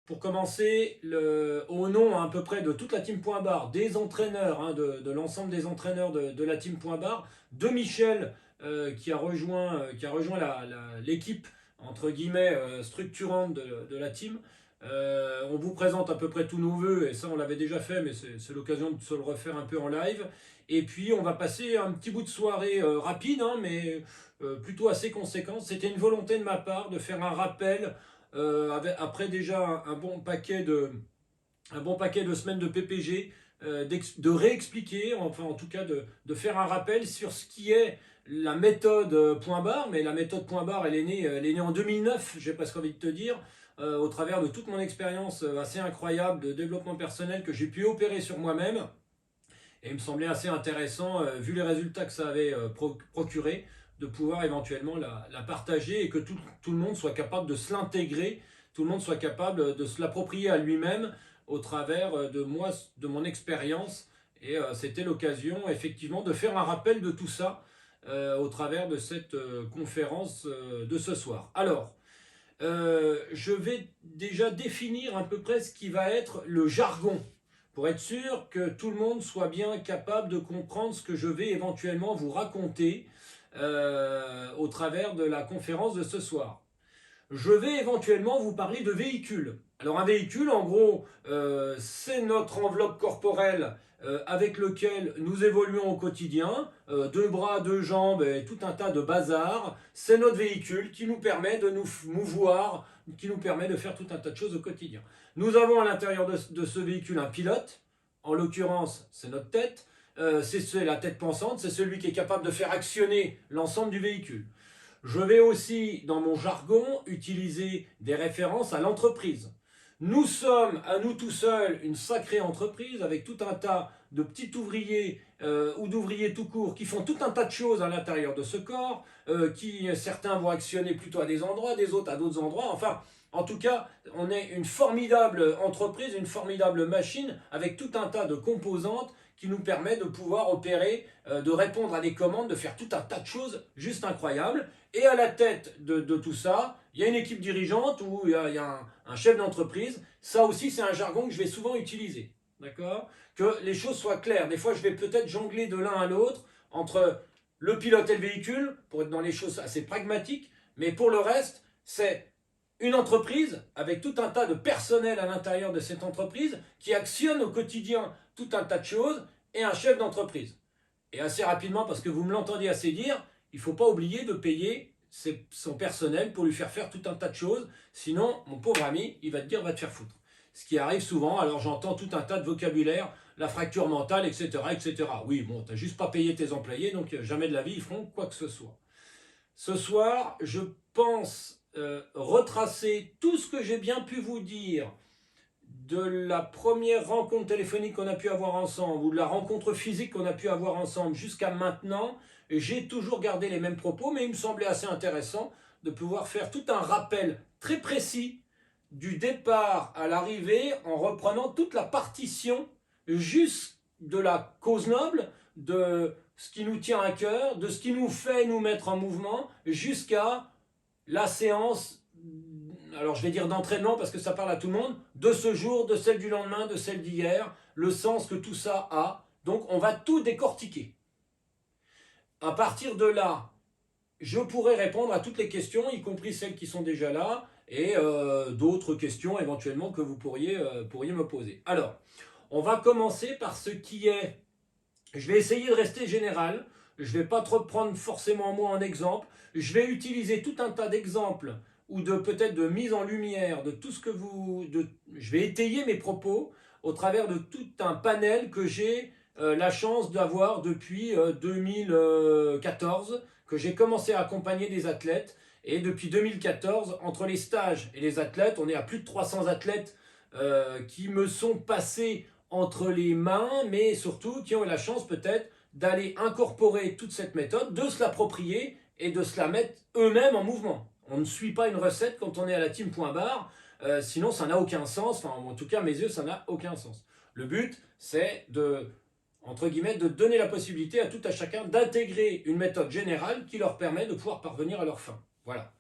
Pour commencer, au nom à peu près de toute la team Point Barre, des entraîneurs, de l'ensemble des entraîneurs de la team Point Barre, de Michel qui a rejoint l'équipe entre guillemets structurante de la team. On vous présente à peu près tous nos vœux, et ça on l'avait déjà fait, mais c'est l'occasion de se le refaire un peu en live. Et puis on va passer un petit bout de soirée rapide, mais plutôt assez conséquent. C'était une volonté de ma part de faire un rappel après déjà un bon paquet de semaines de PPG, de réexpliquer, enfin en tout cas de faire un rappel sur ce qui est la méthode point barre. Mais la méthode point barre, elle est née en 2009, j'ai presque envie de te dire, au travers de toute mon expérience assez incroyable de développement personnel que j'ai pu opérer sur moi-même. Et il me semblait assez intéressant, vu les résultats que ça avait procuré, de pouvoir éventuellement la partager et que tout le monde soit capable de se l'intégrer, tout le monde soit capable de se l'approprier à lui-même au travers de moi, de mon expérience. Et c'était l'occasion effectivement de faire un rappel de tout ça au travers de cette conférence de ce soir. Alors, je vais déjà définir à peu près ce qui va être le jargon, pour être sûr que tout le monde soit bien capable de comprendre ce que je vais éventuellement vous raconter au travers de la conférence de ce soir. Je vais éventuellement vous parler de véhicules. Alors un véhicule, en gros, c'est notre enveloppe corporelle avec lequel nous évoluons au quotidien, deux bras, deux jambes et tout un tas de bazar. C'est notre véhicule qui nous permet de nous mouvoir, qui nous permet de faire tout un tas de choses au quotidien. Nous avons à l'intérieur de ce véhicule un pilote, en l'occurrence c'est notre tête, c'est la tête pensante, c'est celui qui est capable de faire actionner l'ensemble du véhicule. Je vais aussi, dans mon jargon, utiliser des références à l'entreprise. Nous sommes, à nous tout seuls, une sacrée entreprise avec tout un tas de petits ouvriers ou d'ouvriers tout court qui font tout un tas de choses à l'intérieur de ce corps, certains vont actionner plutôt à des endroits, des autres à d'autres endroits. Enfin, en tout cas, on est une formidable entreprise, une formidable machine avec tout un tas de composantes qui nous permet de pouvoir opérer, de répondre à des commandes, de faire tout un tas de choses juste incroyables. Et à la tête de tout ça, il y a une équipe dirigeante ou il y a un chef d'entreprise. Ça aussi, c'est un jargon que je vais souvent utiliser. D'accord? Que les choses soient claires. Des fois, je vais peut-être jongler de l'un à l'autre entre le pilote et le véhicule, pour être dans les choses assez pragmatiques. Mais pour le reste, c'est une entreprise avec tout un tas de personnel à l'intérieur de cette entreprise qui actionne au quotidien tout un tas de choses et un chef d'entreprise. Et assez rapidement, parce que vous me l'entendiez assez dire, il ne faut pas oublier de payer son personnel pour lui faire tout un tas de choses. Sinon, mon pauvre ami, il va te dire va te faire foutre. Ce qui arrive souvent, alors j'entends tout un tas de vocabulaire, la fracture mentale, etc. etc. Oui, bon, tu n'as juste pas payé tes employés, donc jamais de la vie ils feront quoi que ce soit. Ce soir, je pense retracer tout ce que j'ai bien pu vous dire de la première rencontre téléphonique qu'on a pu avoir ensemble ou de la rencontre physique qu'on a pu avoir ensemble jusqu'à maintenant. J'ai toujours gardé les mêmes propos, mais il me semblait assez intéressant de pouvoir faire tout un rappel très précis du départ à l'arrivée en reprenant toute la partition juste de la cause noble, de ce qui nous tient à cœur, de ce qui nous fait nous mettre en mouvement, jusqu'à la séance, alors je vais dire d'entraînement parce que ça parle à tout le monde, de ce jour, de celle du lendemain, de celle d'hier, le sens que tout ça a. Donc on va tout décortiquer. À partir de là, je pourrais répondre à toutes les questions, y compris celles qui sont déjà là, et d'autres questions éventuellement que vous pourriez me poser. Alors, on va commencer par ce qui est... Je vais essayer de rester général, je ne vais pas trop prendre forcément moi en exemple, je vais utiliser tout un tas d'exemples ou de peut-être de mise en lumière de tout ce que je vais étayer mes propos au travers de tout un panel que j'ai la chance d'avoir depuis 2014, que j'ai commencé à accompagner des athlètes. Et depuis 2014, entre les stages et les athlètes, on est à plus de 300 athlètes qui me sont passés entre les mains, mais surtout qui ont eu la chance peut-être d'aller incorporer toute cette méthode, de se l'approprier et de se la mettre eux-mêmes en mouvement. On ne suit pas une recette quand on est à la team point barre, sinon ça n'a aucun sens, enfin en tout cas à mes yeux ça n'a aucun sens. Le but c'est de, entre guillemets, de donner la possibilité à tout à chacun d'intégrer une méthode générale qui leur permet de pouvoir parvenir à leur fin. Voilà.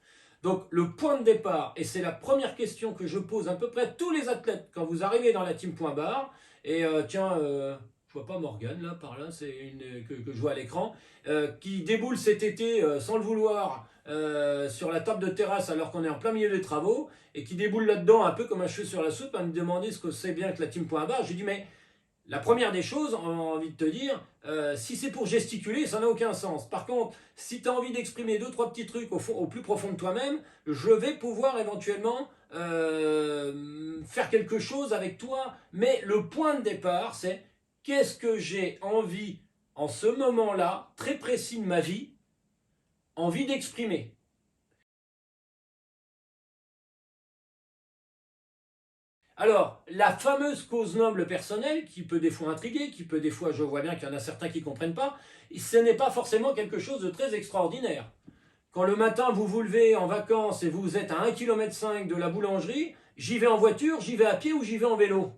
Donc le point de départ, et c'est la première question que je pose à peu près à tous les athlètes quand vous arrivez dans la team point barre, et tiens, je vois pas Morgane là, par là, c'est une que je vois à l'écran, qui déboule cet été sans le vouloir sur la table de terrasse alors qu'on est en plein milieu des travaux, et qui déboule là-dedans un peu comme un cheveu sur la soupe à me demander ce que c'est bien que la team point barre. J'ai dit mais la première des choses, on a envie de te dire, si c'est pour gesticuler, ça n'a aucun sens. Par contre, si tu as envie d'exprimer deux, trois petits trucs au plus profond de toi-même, je vais pouvoir éventuellement faire quelque chose avec toi. Mais le point de départ, c'est qu'est-ce que j'ai envie, en ce moment-là, très précis de ma vie, envie d'exprimer. Alors, la fameuse cause noble personnelle, qui peut des fois intriguer, qui peut des fois, je vois bien qu'il y en a certains qui ne comprennent pas, ce n'est pas forcément quelque chose de très extraordinaire. Quand le matin vous vous levez en vacances et vous êtes à 1,5 km de la boulangerie, j'y vais en voiture, j'y vais à pied ou j'y vais en vélo.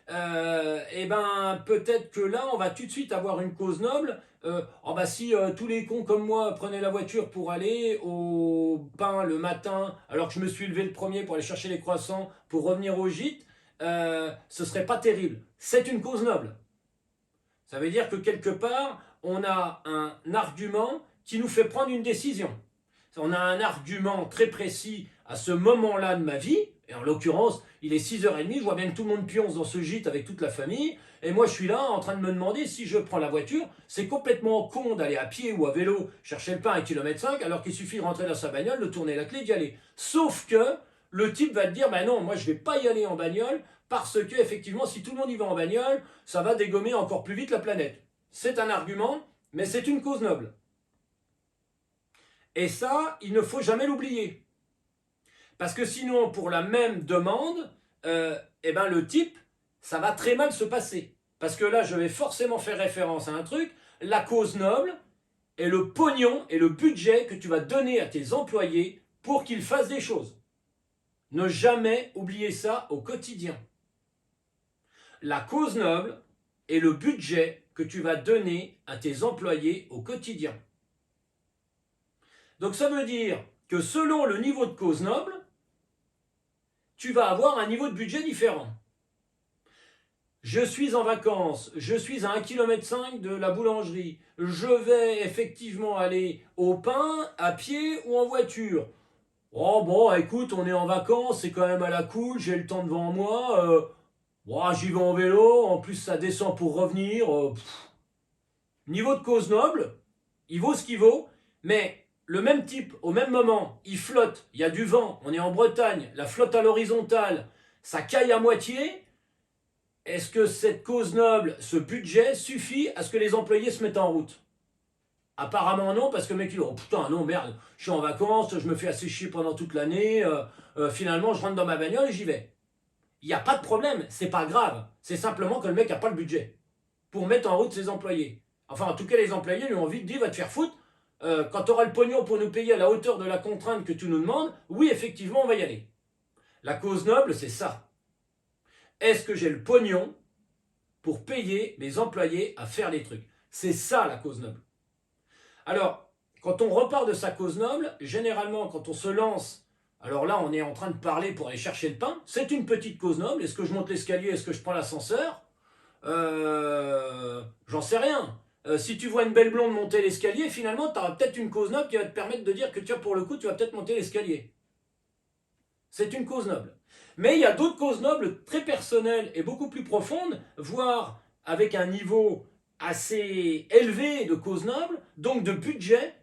Et ben peut-être que là on va tout de suite avoir une cause noble. Oh bah si tous les cons comme moi prenaient la voiture pour aller au pain le matin, alors que je me suis levé le premier pour aller chercher les croissants pour revenir au gîte, ce serait pas terrible. C'est une cause noble. Ça veut dire que quelque part on a un argument qui nous fait prendre une décision. On a un argument très précis à ce moment-là de ma vie, et en l'occurrence, il est 6h30, je vois bien que tout le monde pionce dans ce gîte avec toute la famille, et moi je suis là en train de me demander si je prends la voiture. C'est complètement con d'aller à pied ou à vélo chercher le pain à 1,5 km, alors qu'il suffit de rentrer dans sa bagnole, de tourner la clé, d'y aller. Sauf que le type va te dire, ben non, moi je vais pas y aller en bagnole, parce que effectivement, si tout le monde y va en bagnole, ça va dégommer encore plus vite la planète. C'est un argument, mais c'est une cause noble. Et ça, il ne faut jamais l'oublier. Parce que sinon, pour la même demande, eh ben, le type, ça va très mal se passer. Parce que là, je vais forcément faire référence à un truc, la cause noble est le pognon et le budget que tu vas donner à tes employés pour qu'ils fassent des choses. Ne jamais oublier ça au quotidien. La cause noble est le budget que tu vas donner à tes employés au quotidien. Donc ça veut dire que selon le niveau de cause noble, tu vas avoir un niveau de budget différent. Je suis en vacances, je suis à 1,5 km de la boulangerie, je vais effectivement aller au pain, à pied ou en voiture. Oh bon, écoute, on est en vacances, c'est quand même à la cool, j'ai le temps devant moi, j'y vais en vélo, en plus ça descend pour revenir. Niveau de cause noble, il vaut ce qu'il vaut, mais le même type, au même moment, il flotte, il y a du vent, on est en Bretagne, la flotte à l'horizontale, ça caille à moitié. Est-ce que cette cause noble, ce budget, suffit à ce que les employés se mettent en route? Apparemment non, parce que le mec il dit, oh putain, non, merde, je suis en vacances, je me fais assez chier pendant toute l'année, finalement je rentre dans ma bagnole et j'y vais. Il n'y a pas de problème, c'est pas grave, c'est simplement que le mec n'a pas le budget pour mettre en route ses employés. Enfin, en tout cas, les employés lui ont envie de dire, va te faire foutre, quand tu auras le pognon pour nous payer à la hauteur de la contrainte que tu nous demandes, oui, effectivement, on va y aller. La cause noble, c'est ça. Est-ce que j'ai le pognon pour payer mes employés à faire les trucs? C'est ça la cause noble. Alors, quand on repart de sa cause noble, généralement, quand on se lance, alors là, on est en train de parler pour aller chercher le pain, c'est une petite cause noble. Est-ce que je monte l'escalier? Est-ce que je prends l'ascenseur? J'en sais rien. Si tu vois une belle blonde monter l'escalier, finalement, tu auras peut-être une cause noble qui va te permettre de dire que tu as pour le coup, tu vas peut-être monter l'escalier. C'est une cause noble. Mais il y a d'autres causes nobles très personnelles et beaucoup plus profondes, voire avec un niveau assez élevé de causes nobles, donc de budget,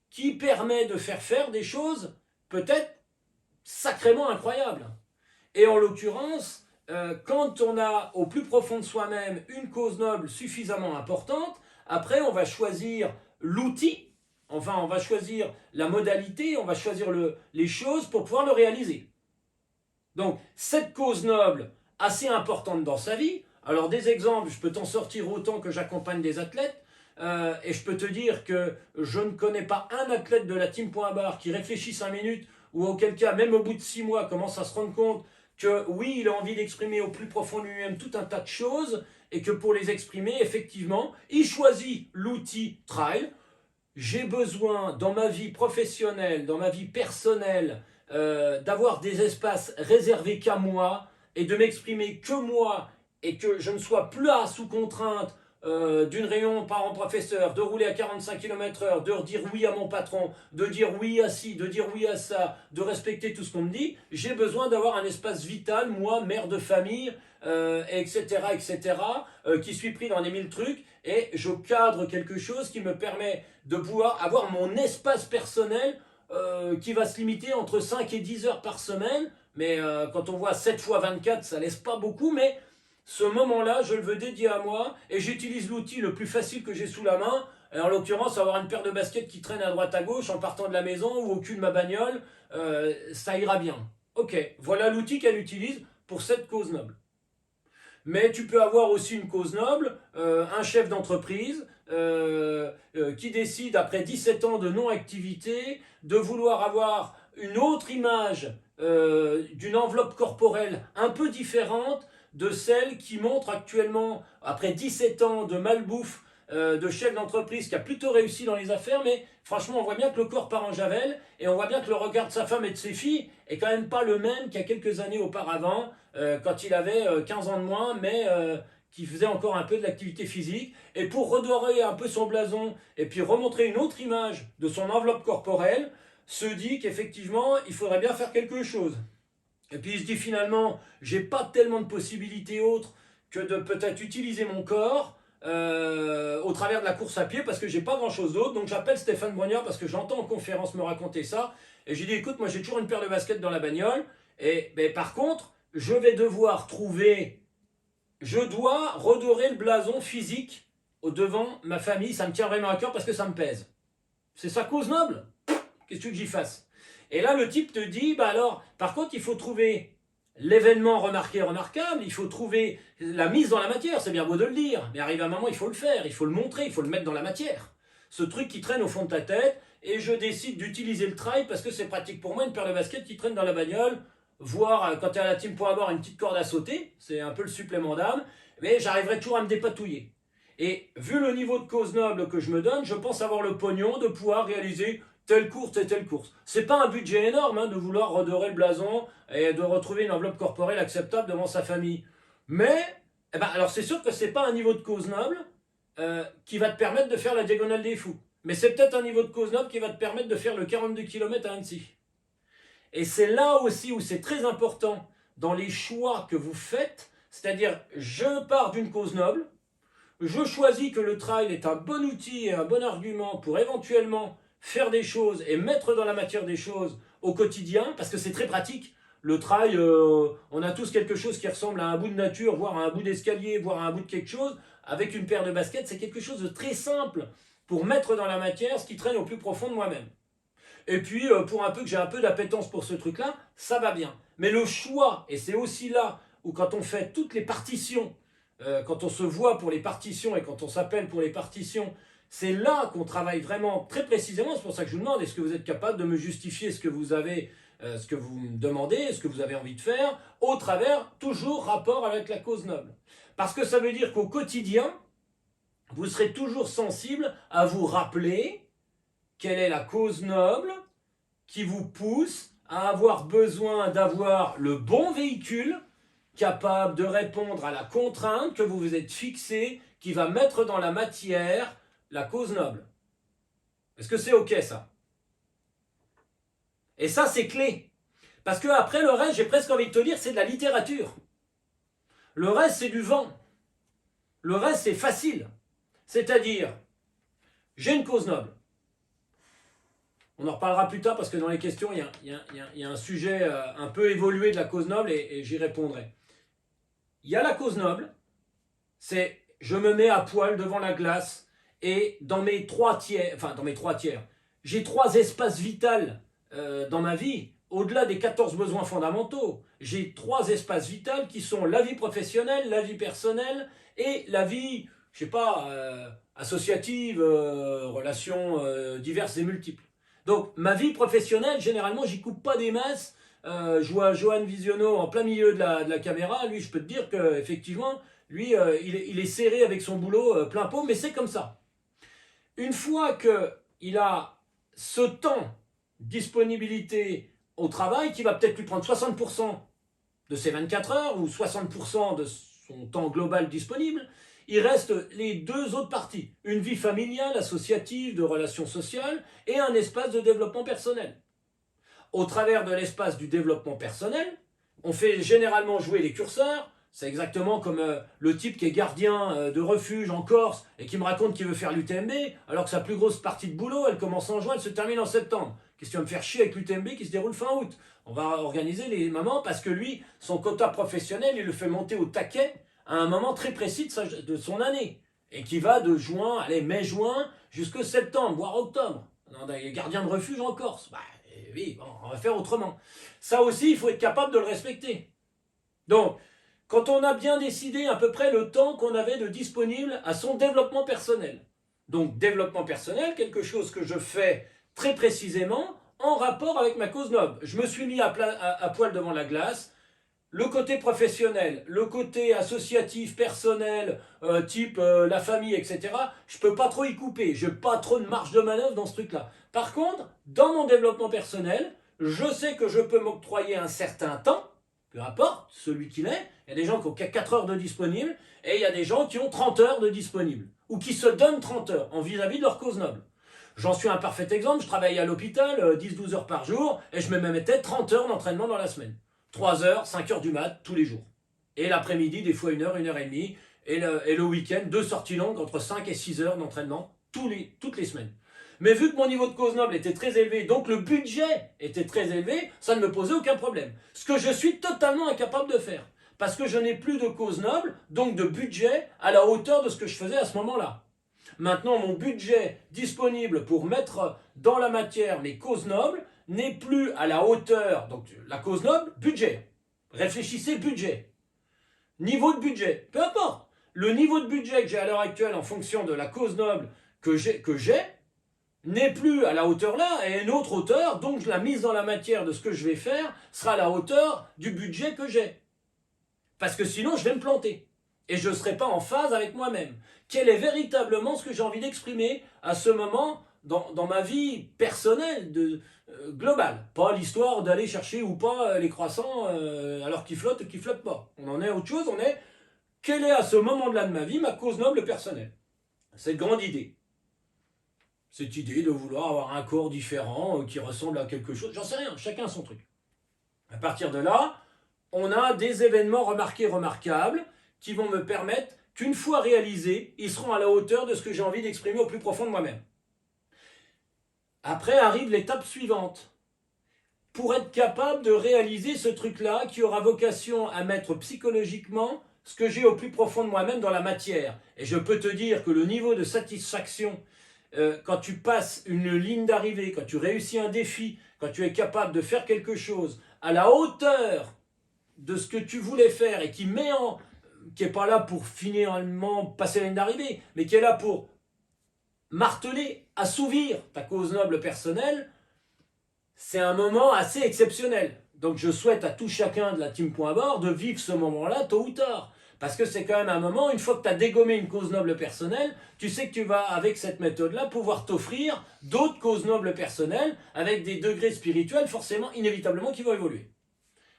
qui permet de faire des choses peut-être sacrément incroyables. Et en l'occurrence, quand on a au plus profond de soi-même une cause noble suffisamment importante, après on va choisir l'outil, enfin on va choisir la modalité, on va choisir les choses pour pouvoir le réaliser. Donc cette cause noble assez importante dans sa vie, alors des exemples, je peux t'en sortir autant que j'accompagne des athlètes, et je peux te dire que je ne connais pas un athlète de la team Point Barre qui réfléchit 5 minutes, ou auquel cas, même au bout de 6 mois, commence à se rendre compte que oui, il a envie d'exprimer au plus profond de lui-même tout un tas de choses, et que pour les exprimer, effectivement, il choisit l'outil trail. j'ai besoin dans ma vie professionnelle, dans ma vie personnelle, d'avoir des espaces réservés qu'à moi et de m'exprimer que moi et que je ne sois plus là sous contrainte d'une réunion parent-professeur, de rouler à 45 km/h, de dire oui à mon patron, de dire oui à ci, de dire oui à ça, de respecter tout ce qu'on me dit, j'ai besoin d'avoir un espace vital, moi, mère de famille, etc., qui suis pris dans des mille trucs, et je cadre quelque chose qui me permet de pouvoir avoir mon espace personnel qui va se limiter entre 5 et 10 heures par semaine, mais quand on voit 7 fois 24, ça laisse pas beaucoup, mais ce moment-là, je le veux dédié à moi et j'utilise l'outil le plus facile que j'ai sous la main. Et en l'occurrence, avoir une paire de baskets qui traîne à droite à gauche en partant de la maison ou au cul de ma bagnole, ça ira bien. Ok, voilà l'outil qu'elle utilise pour cette cause noble. Mais tu peux avoir aussi une cause noble, un chef d'entreprise qui décide après 17 ans de non-activité de vouloir avoir une autre image d'une enveloppe corporelle un peu différente de celle qui montre actuellement, après 17 ans de malbouffe, de chef d'entreprise qui a plutôt réussi dans les affaires, mais franchement on voit bien que le corps part en javel et on voit bien que le regard de sa femme et de ses filles est quand même pas le même qu'il y a quelques années auparavant, quand il avait 15 ans de moins, mais qui faisait encore un peu de l'activité physique. Et pour redorer un peu son blason et puis remontrer une autre image de son enveloppe corporelle, se dit qu'effectivement il faudrait bien faire quelque chose. Et puis il se dit finalement, j'ai pas tellement de possibilités autres que de peut-être utiliser mon corps au travers de la course à pied parce que j'ai pas grand chose d'autre. Donc j'appelle Stéphane Brognard parce que j'entends en conférence me raconter ça. Et j'ai dit, écoute, moi j'ai toujours une paire de baskets dans la bagnole. Et mais par contre, je vais devoir trouver, je dois redorer le blason physique au devant ma famille. Ça me tient vraiment à cœur parce que ça me pèse. C'est sa cause noble. Qu'est-ce que tu veux que j'y fasse? Et là, le type te dit, bah alors, par contre, il faut trouver l'événement remarqué, remarquable, il faut trouver la mise dans la matière, c'est bien beau de le dire, mais arrive un moment, il faut le faire, il faut le montrer, il faut le mettre dans la matière. Ce truc qui traîne au fond de ta tête, et je décide d'utiliser le trail parce que c'est pratique pour moi, une paire de baskets qui traîne dans la bagnole, voire quand tu es à la team pour avoir une petite corde à sauter, c'est un peu le supplément d'âme, mais j'arriverai toujours à me dépatouiller. Et vu le niveau de cause noble que je me donne, je pense avoir le pognon de pouvoir réaliser telle course et telle course. C'est pas un budget énorme de vouloir redorer le blason et de retrouver une enveloppe corporelle acceptable devant sa famille. Mais, alors c'est sûr que c'est pas un niveau de cause noble qui va te permettre de faire la diagonale des fous. Mais c'est peut-être un niveau de cause noble qui va te permettre de faire le 42 km à Annecy. Et c'est là aussi où c'est très important dans les choix que vous faites, c'est-à-dire je pars d'une cause noble, je choisis que le trail est un bon outil et un bon argument pour éventuellement faire des choses et mettre dans la matière des choses au quotidien, parce que c'est très pratique. Le trail, on a tous quelque chose qui ressemble à un bout de nature, voire à un bout d'escalier, voire à un bout de quelque chose. Avec une paire de baskets, c'est quelque chose de très simple pour mettre dans la matière ce qui traîne au plus profond de moi-même. Et puis, pour un peu que j'ai un peu d'appétence pour ce truc-là, ça va bien. Mais le choix, et c'est aussi là où quand on fait toutes les partitions, quand on se voit pour les partitions et quand on s'appelle pour les partitions, c'est là qu'on travaille vraiment très précisément. C'est pour ça que je vous demande, est-ce que vous êtes capable de me justifier ce que vous avez, ce que vous me demandez, ce que vous avez envie de faire, au travers, toujours rapport avec la cause noble. Parce que ça veut dire qu'au quotidien, vous serez toujours sensible à vous rappeler quelle est la cause noble qui vous pousse à avoir besoin d'avoir le bon véhicule capable de répondre à la contrainte que vous vous êtes fixée, qui va mettre dans la matière la cause noble. Est-ce que c'est ok ça? Et ça c'est clé. Parce que après le reste, j'ai presque envie de te dire, c'est de la littérature. Le reste c'est du vent. Le reste c'est facile. C'est-à-dire, j'ai une cause noble. On en reparlera plus tard parce que dans les questions, il y a un sujet un peu évolué de la cause noble et j'y répondrai. Il y a la cause noble, c'est je me mets à poil devant la glace et dans mes trois tiers, j'ai 3 espaces vitaux dans ma vie, au-delà des 14 besoins fondamentaux. J'ai 3 espaces vitaux qui sont la vie professionnelle, la vie personnelle et la vie, je sais pas, associative, relations diverses et multiples. Donc ma vie professionnelle, généralement, j'y coupe pas des masses. Je vois Johan Visionneau en plein milieu de la caméra. Lui, je peux te dire qu'effectivement, lui, il est serré avec son boulot plein pot, mais c'est comme ça. Une fois que il a ce temps disponibilité au travail qui va peut-être lui prendre 60% de ses 24 heures ou 60% de son temps global disponible. Il reste les deux autres parties, une vie familiale, associative, de relations sociales et un espace de développement personnel. Au travers de l'espace du développement personnel, on fait généralement jouer les curseurs. C'est exactement comme le type qui est gardien de refuge en Corse et qui me raconte qu'il veut faire l'UTMB, alors que sa plus grosse partie de boulot, elle commence en juin, elle se termine en septembre. Qu'est-ce qui va me faire chier avec l'UTMB qui se déroule fin août? On va organiser les moments parce que lui, son quota professionnel, il le fait monter au taquet à un moment très précis de son année. Et qui va de juin, allez, mai-juin, jusqu'au septembre, voire octobre. Il est gardien de refuge en Corse. Bah, oui, bon, on va faire autrement. Ça aussi, il faut être capable de le respecter. Donc, quand on a bien décidé à peu près le temps qu'on avait de disponible à son développement personnel. Donc, développement personnel, quelque chose que je fais très précisément en rapport avec ma cause noble. Je me suis mis à poil devant la glace. Le côté professionnel, le côté associatif, personnel, type la famille, etc., je ne peux pas trop y couper. Je n'ai pas trop de marge de manœuvre dans ce truc-là. Par contre, dans mon développement personnel, je sais que je peux m'octroyer un certain temps, peu importe celui qu'il est. Il y a des gens qui ont 4 heures de disponible et il y a des gens qui ont 30 heures de disponible ou qui se donnent 30 heures en vis-à-vis de leur cause noble. J'en suis un parfait exemple. Je travaillais à l'hôpital 10-12 heures par jour et je me mettais 30 heures d'entraînement dans la semaine. 3 heures, 5 heures du mat, tous les jours. Et l'après-midi, des fois 1 heure, 1 heure et demie. Et le week-end, 2 sorties longues entre 5 et 6 heures d'entraînement toutes les semaines. Mais vu que mon niveau de cause noble était très élevé, donc le budget était très élevé, ça ne me posait aucun problème. Ce que je suis totalement incapable de faire. Parce que je n'ai plus de cause noble, donc de budget à la hauteur de ce que je faisais à ce moment-là. Maintenant, mon budget disponible pour mettre dans la matière mes causes nobles n'est plus à la hauteur, donc la cause noble, budget. Réfléchissez budget. Niveau de budget, peu importe. Le niveau de budget que j'ai à l'heure actuelle en fonction de la cause noble que j'ai n'est plus à la hauteur là, et une autre hauteur, donc la mise dans la matière de ce que je vais faire sera à la hauteur du budget que j'ai. Parce que sinon, je vais me planter. Et je ne serai pas en phase avec moi-même. Quel est véritablement ce que j'ai envie d'exprimer à ce moment dans ma vie personnelle, globale. Pas l'histoire d'aller chercher ou pas les croissants alors qu'ils flottent ou qu'ils flottent pas. On en est à autre chose, on est quelle est à ce moment-là de ma vie ma cause noble personnelle. Cette grande idée. Cette idée de vouloir avoir un corps différent qui ressemble à quelque chose, j'en sais rien, chacun son truc. À partir de là, on a des événements remarquables qui vont me permettre qu'une fois réalisés, ils seront à la hauteur de ce que j'ai envie d'exprimer au plus profond de moi-même. Après arrive l'étape suivante. Pour être capable de réaliser ce truc-là qui aura vocation à mettre psychologiquement ce que j'ai au plus profond de moi-même dans la matière. Et je peux te dire que le niveau de satisfaction, quand tu passes une ligne d'arrivée, quand tu réussis un défi, quand tu es capable de faire quelque chose à la hauteur de ce que tu voulais faire et qui n'est pas là pour finalement passer la ligne d'arrivée, mais qui est là pour marteler, assouvir ta cause noble personnelle, c'est un moment assez exceptionnel. Donc je souhaite à tout chacun de la team Point Barre de vivre ce moment-là tôt ou tard. Parce que c'est quand même un moment, une fois que tu as dégommé une cause noble personnelle, tu sais que tu vas, avec cette méthode-là, pouvoir t'offrir d'autres causes nobles personnelles avec des degrés spirituels forcément, inévitablement, qui vont évoluer.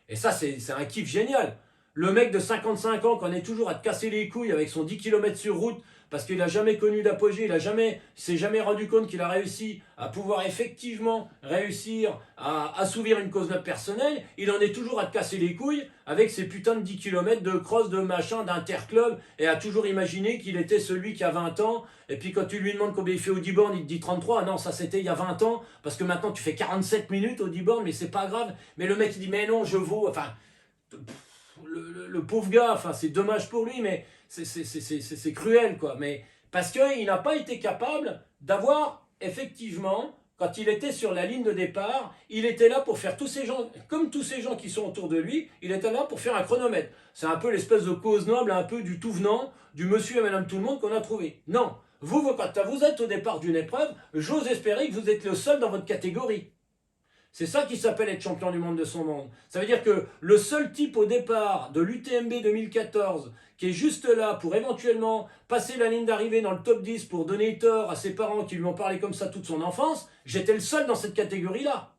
Et ça, c'est un kiff génial. Le mec de 55 ans, qu'on est toujours à te casser les couilles avec son 10 km sur route, parce qu'il n'a jamais connu d'apogée, il s'est jamais rendu compte qu'il a réussi à pouvoir effectivement réussir à assouvir une cause noble personnelle, il en est toujours à te casser les couilles avec ses putains de 10 km de cross, de machin, d'interclub, et à toujours imaginer qu'il était celui qui a 20 ans, et puis quand tu lui demandes combien il fait au 10 bornes, il te dit 33, non, ça c'était il y a 20 ans, parce que maintenant tu fais 47 minutes au 10 bornes, mais c'est pas grave, mais le mec il dit, mais non, je vaux, enfin... Le pauvre gars, enfin c'est dommage pour lui, mais c'est cruel quoi. Mais parce qu'il n'a pas été capable d'avoir effectivement, quand il était sur la ligne de départ, il était là pour faire tous ces gens, comme tous ces gens qui sont autour de lui, il était là pour faire un chronomètre. C'est un peu l'espèce de cause noble, un peu du tout venant, du monsieur et madame tout le monde qu'on a trouvé. Non, quand vous êtes au départ d'une épreuve, j'ose espérer que vous êtes le seul dans votre catégorie. C'est ça qui s'appelle être champion du monde de son monde. Ça veut dire que le seul type au départ de l'UTMB 2014 qui est juste là pour éventuellement passer la ligne d'arrivée dans le top 10 pour donner tort à ses parents qui lui ont parlé comme ça toute son enfance, j'étais le seul dans cette catégorie-là.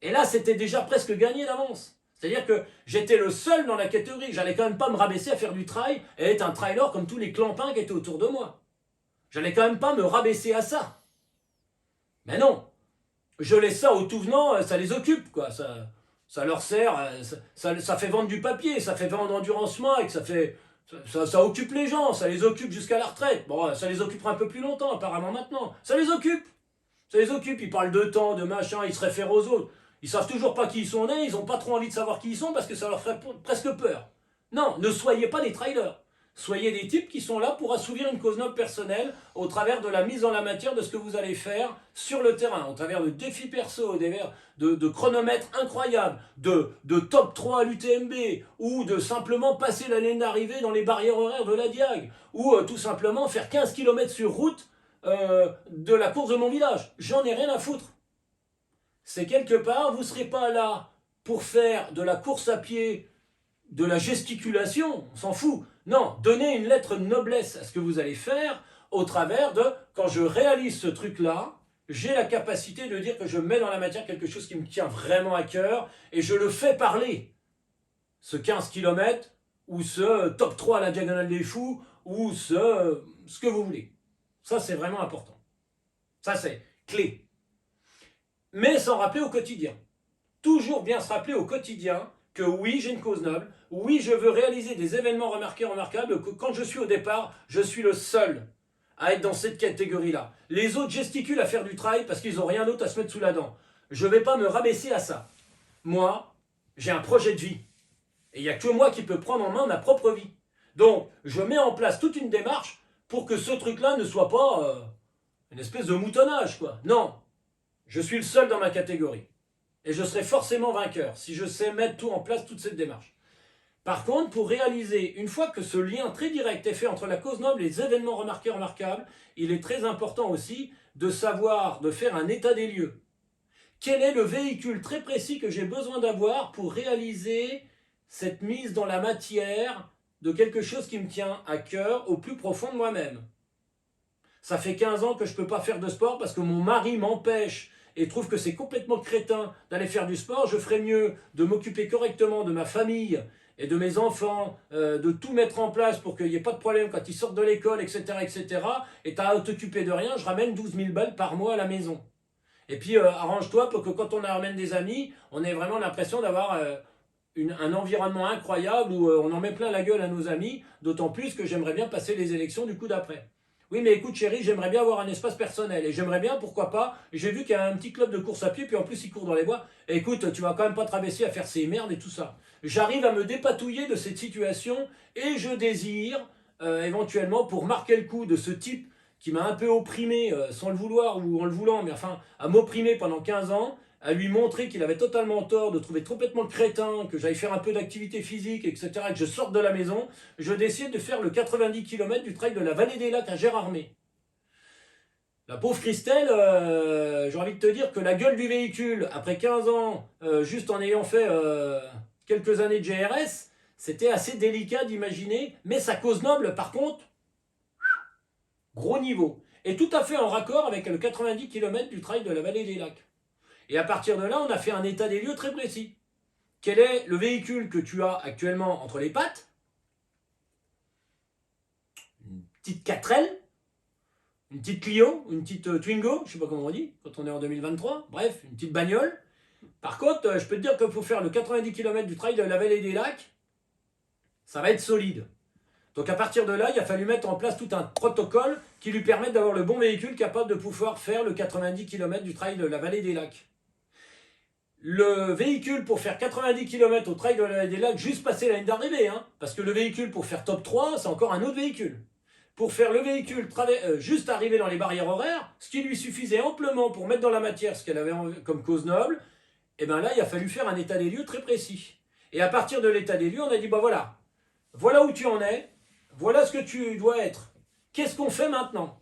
Et là, c'était déjà presque gagné d'avance. C'est-à-dire que j'étais le seul dans la catégorie. J'allais quand même pas me rabaisser à faire du trail et être un trailer comme tous les clampins qui étaient autour de moi. J'allais quand même pas me rabaisser à ça. Mais non, je laisse ça aux tout venants, ça les occupe, quoi. Ça leur sert, ça fait vendre du papier, ça fait vendre Endurance Mag, ça occupe les gens, ça les occupe jusqu'à la retraite. Bon, ça les occupera un peu plus longtemps, apparemment maintenant. Ça les occupe. Ça les occupe, ils parlent de temps, de machin, ils se réfèrent aux autres. Ils savent toujours pas qui ils sont nés, ils n'ont pas trop envie de savoir qui ils sont parce que ça leur ferait presque peur. Non, ne soyez pas des trailers. Soyez des types qui sont là pour assouvir une cause noble personnelle au travers de la mise en la matière de ce que vous allez faire sur le terrain, au travers de défis perso, de chronomètres incroyables, de top 3 à l'UTMB, ou de simplement passer la ligne d'arrivée dans les barrières horaires de la Diag, ou tout simplement faire 15 km sur route de la course de mon village. J'en ai rien à foutre. C'est quelque part, vous ne serez pas là pour faire de la course à pied, de la gesticulation, on s'en fout. Non, donnez une lettre de noblesse à ce que vous allez faire au travers de, quand je réalise ce truc-là, j'ai la capacité de dire que je mets dans la matière quelque chose qui me tient vraiment à cœur et je le fais parler. Ce 15 km ou ce top 3 à la Diagonale des Fous ou ce que vous voulez. Ça, c'est vraiment important. Ça, c'est clé. Mais s'en rappeler au quotidien. Toujours bien se rappeler au quotidien que oui, j'ai une cause noble, oui, je veux réaliser des événements remarquables, que quand je suis au départ, je suis le seul à être dans cette catégorie-là. Les autres gesticulent à faire du trail parce qu'ils n'ont rien d'autre à se mettre sous la dent. Je ne vais pas me rabaisser à ça. Moi, j'ai un projet de vie. Et il n'y a que moi qui peux prendre en main ma propre vie. Donc, je mets en place toute une démarche pour que ce truc-là ne soit pas une espèce de moutonnage, quoi. Non, je suis le seul dans ma catégorie. Et je serai forcément vainqueur si je sais mettre tout en place, toute cette démarche. Par contre, pour réaliser, une fois que ce lien très direct est fait entre la cause noble et les événements remarquables, il est très important aussi de savoir, de faire un état des lieux. Quel est le véhicule très précis que j'ai besoin d'avoir pour réaliser cette mise dans la matière de quelque chose qui me tient à cœur au plus profond de moi-même? Ça fait 15 ans que je ne peux pas faire de sport parce que mon mari m'empêche et trouve que c'est complètement crétin d'aller faire du sport. Je ferais mieux de m'occuper correctement de ma famille et de mes enfants, de tout mettre en place pour qu'il n'y ait pas de problème quand ils sortent de l'école, etc., etc. Et tu as à t'occuper de rien, je ramène 12 000 balles par mois à la maison. Et puis arrange-toi pour que quand on ramène des amis, on ait vraiment l'impression d'avoir un environnement incroyable où on en met plein la gueule à nos amis, d'autant plus que j'aimerais bien passer les élections du coup d'après. Oui, mais écoute chérie, j'aimerais bien avoir un espace personnel. Et j'aimerais bien, pourquoi pas, j'ai vu qu'il y a un petit club de course à pied, puis en plus il court dans les bois. Et écoute, tu vas quand même pas te rabaisser à faire ces merdes et tout ça. J'arrive à me dépatouiller de cette situation et je désire, éventuellement, pour marquer le coup de ce type qui m'a un peu opprimé, sans le vouloir ou en le voulant, mais enfin, à m'opprimer pendant 15 ans, à lui montrer qu'il avait totalement tort, de trouver complètement crétin, que j'aille faire un peu d'activité physique, etc., et que je sorte de la maison, je décide de faire le 90 km du trail de la Vallée des Lacs à Gérardmer. La pauvre Christelle, j'ai envie de te dire que la gueule du véhicule, après 15 ans, juste en ayant fait quelques années de GRS, c'était assez délicat d'imaginer, mais sa cause noble, par contre, gros niveau. Et tout à fait en raccord avec le 90 km du trail de la Vallée des Lacs. Et à partir de là, on a fait un état des lieux très précis. Quel est le véhicule que tu as actuellement entre les pattes? Une petite 4L, une petite Clio, une petite Twingo, je ne sais pas comment on dit, quand on est en 2023. Bref, une petite bagnole. Par contre, je peux te dire qu'il faut faire le 90 km du trail de la Vallée des Lacs. Ça va être solide. Donc à partir de là, il a fallu mettre en place tout un protocole qui lui permette d'avoir le bon véhicule capable de pouvoir faire le 90 km du trail de la Vallée des Lacs. Le véhicule pour faire 90 km au trail de la Vallée des Lacs, juste passer la ligne d'arrivée, hein, parce que le véhicule pour faire top 3, c'est encore un autre véhicule. Pour faire le véhicule juste arriver dans les barrières horaires, ce qui lui suffisait amplement pour mettre dans la matière ce qu'elle avait comme cause noble, et bien là, il a fallu faire un état des lieux très précis. Et à partir de l'état des lieux, on a dit, bah voilà où tu en es, voilà ce que tu dois être. Qu'est-ce qu'on fait maintenant?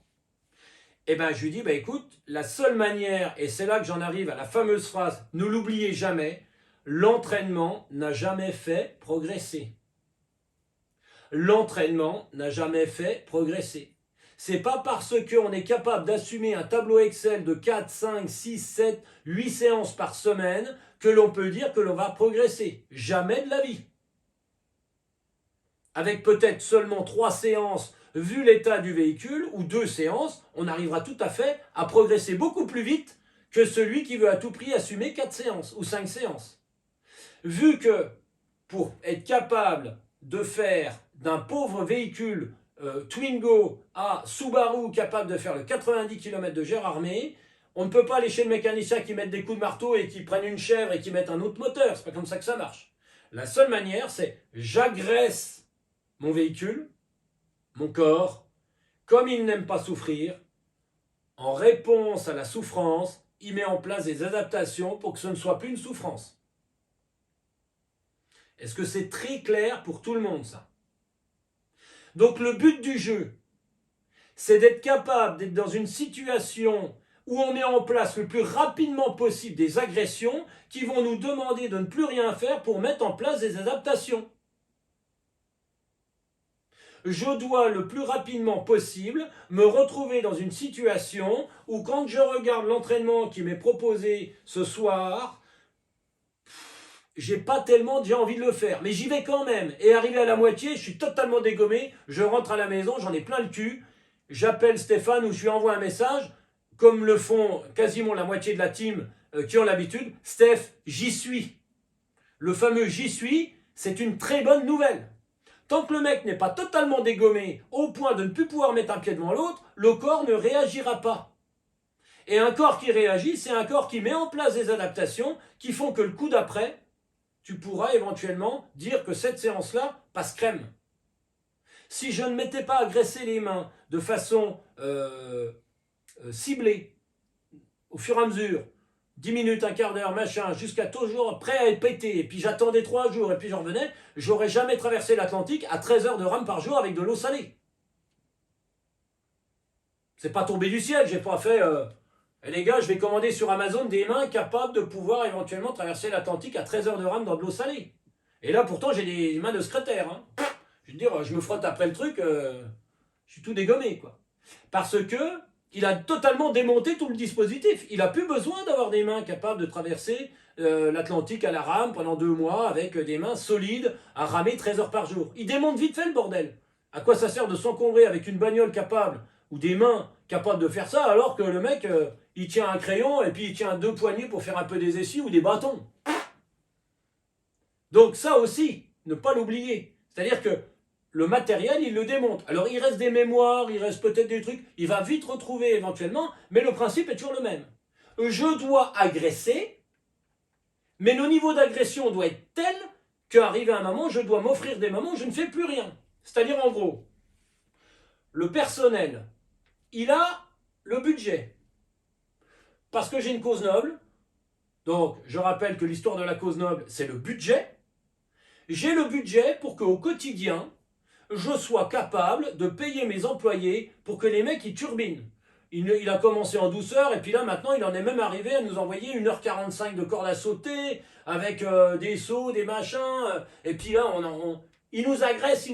Et ben je lui dis, écoute, la seule manière, et c'est là que j'en arrive à la fameuse phrase, ne l'oubliez jamais, l'entraînement n'a jamais fait progresser. L'entraînement n'a jamais fait progresser. C'est pas parce qu'on est capable d'assumer un tableau Excel de 4, 5, 6, 7, 8 séances par semaine que l'on peut dire que l'on va progresser. Jamais de la vie. Avec peut-être seulement 3 séances, vu l'état du véhicule, ou 2 séances, on arrivera tout à fait à progresser beaucoup plus vite que celui qui veut à tout prix assumer 4 séances ou 5 séances. Vu que pour être capable de faire d'un pauvre véhicule Twingo à Subaru capable de faire le 90 km de Gérardmer, on ne peut pas aller chez le mécanicien qui mette des coups de marteau et qui prenne une chèvre et qui mette un autre moteur. C'est pas comme ça que ça marche. La seule manière, c'est j'agresse mon véhicule, mon corps, comme il n'aime pas souffrir, en réponse à la souffrance, il met en place des adaptations pour que ce ne soit plus une souffrance. Est-ce que c'est très clair pour tout le monde, ça? Donc le but du jeu, c'est d'être capable d'être dans une situation où on met en place le plus rapidement possible des agressions qui vont nous demander de ne plus rien faire pour mettre en place des adaptations. Je dois le plus rapidement possible me retrouver dans une situation où quand je regarde l'entraînement qui m'est proposé ce soir, j'ai pas tellement déjà envie de le faire, mais j'y vais quand même. Et arrivé à la moitié, je suis totalement dégommé, je rentre à la maison, j'en ai plein le cul, j'appelle Stéphane ou je lui envoie un message, comme le font quasiment la moitié de la team qui ont l'habitude, Steph, j'y suis. Le fameux j'y suis, c'est une très bonne nouvelle. Tant que le mec n'est pas totalement dégommé au point de ne plus pouvoir mettre un pied devant l'autre, le corps ne réagira pas. Et un corps qui réagit, c'est un corps qui met en place des adaptations qui font que le coup d'après, tu pourras éventuellement dire que cette séance-là passe crème. Si je ne m'étais pas agressé les mains de façon ciblée, au fur et à mesure, 10 minutes, un quart d'heure, machin, jusqu'à toujours prêt à être pété, et puis j'attendais 3 jours, et puis j'en revenais, j'aurais jamais traversé l'Atlantique à 13 heures de rame par jour avec de l'eau salée. C'est pas tombé du ciel, j'ai pas fait... les gars, je vais commander sur Amazon des mains capables de pouvoir éventuellement traverser l'Atlantique à 13 heures de rame dans de l'eau salée. Et là, pourtant, j'ai des mains de secrétaire. Hein. Je veux dire, je me frotte après le truc, je suis tout dégommé, quoi. Parce que il a totalement démonté tout le dispositif. Il n'a plus besoin d'avoir des mains capables de traverser l'Atlantique à la rame pendant 2 mois avec des mains solides à ramer 13 heures par jour. Il démonte vite fait le bordel. À quoi ça sert de s'encombrer avec une bagnole capable ou des mains capables de faire ça alors que le mec, il tient un crayon et puis il tient 2 poignées pour faire un peu des essuies ou des bâtons. Donc ça aussi, ne pas l'oublier. C'est-à-dire que le matériel, il le démonte. Alors il reste des mémoires, il reste peut-être des trucs, il va vite retrouver éventuellement, mais le principe est toujours le même. Je dois agresser, mais le niveau d'agression doit être tel qu'arrivé à un moment, je dois m'offrir des moments où je ne fais plus rien. C'est-à-dire en gros, le personnel, il a le budget. Parce que j'ai une cause noble, donc je rappelle que l'histoire de la cause noble, c'est le budget. J'ai le budget pour qu'au quotidien, je sois capable de payer mes employés pour que les mecs ils turbinent. Il a commencé en douceur et puis là maintenant il en est même arrivé à nous envoyer 1h45 de corde à sauter avec des sauts, des machins. Et puis là il nous agresse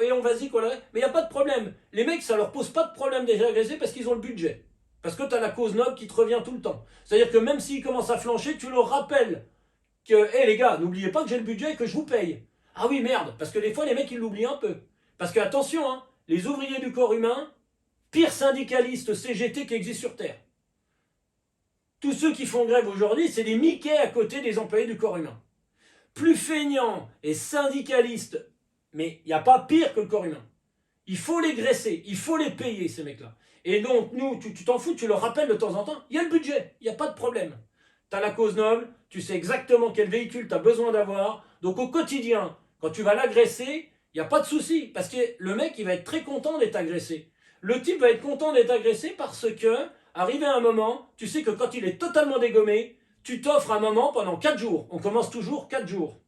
et on va-y quoi. Mais il n'y a pas de problème. Les mecs ça leur pose pas de problème déjà agresser parce qu'ils ont le budget. Parce que tu as la cause noble qui te revient tout le temps. C'est-à-dire que même s'ils commencent à flancher, tu leur rappelles que, hé les gars, n'oubliez pas que j'ai le budget et que je vous paye. Ah oui, merde, parce que des fois, les mecs, ils l'oublient un peu. Parce que, attention, hein, les ouvriers du corps humain, pire syndicalistes CGT qui existent sur Terre. Tous ceux qui font grève aujourd'hui, c'est des Mickey à côté des employés du corps humain. Plus feignants et syndicalistes, mais il n'y a pas pire que le corps humain. Il faut les graisser, il faut les payer, ces mecs-là. Et donc, nous, tu t'en fous, tu leur rappelles de temps en temps, il y a le budget, il n'y a pas de problème. Tu as la cause noble, tu sais exactement quel véhicule tu as besoin d'avoir. Donc au quotidien, quand tu vas l'agresser, il n'y a pas de souci. Parce que le mec, il va être très content d'être agressé. Le type va être content d'être agressé parce que, arrivé à un moment, tu sais que quand il est totalement dégommé, tu t'offres un moment pendant 4 jours. On commence toujours 4 jours.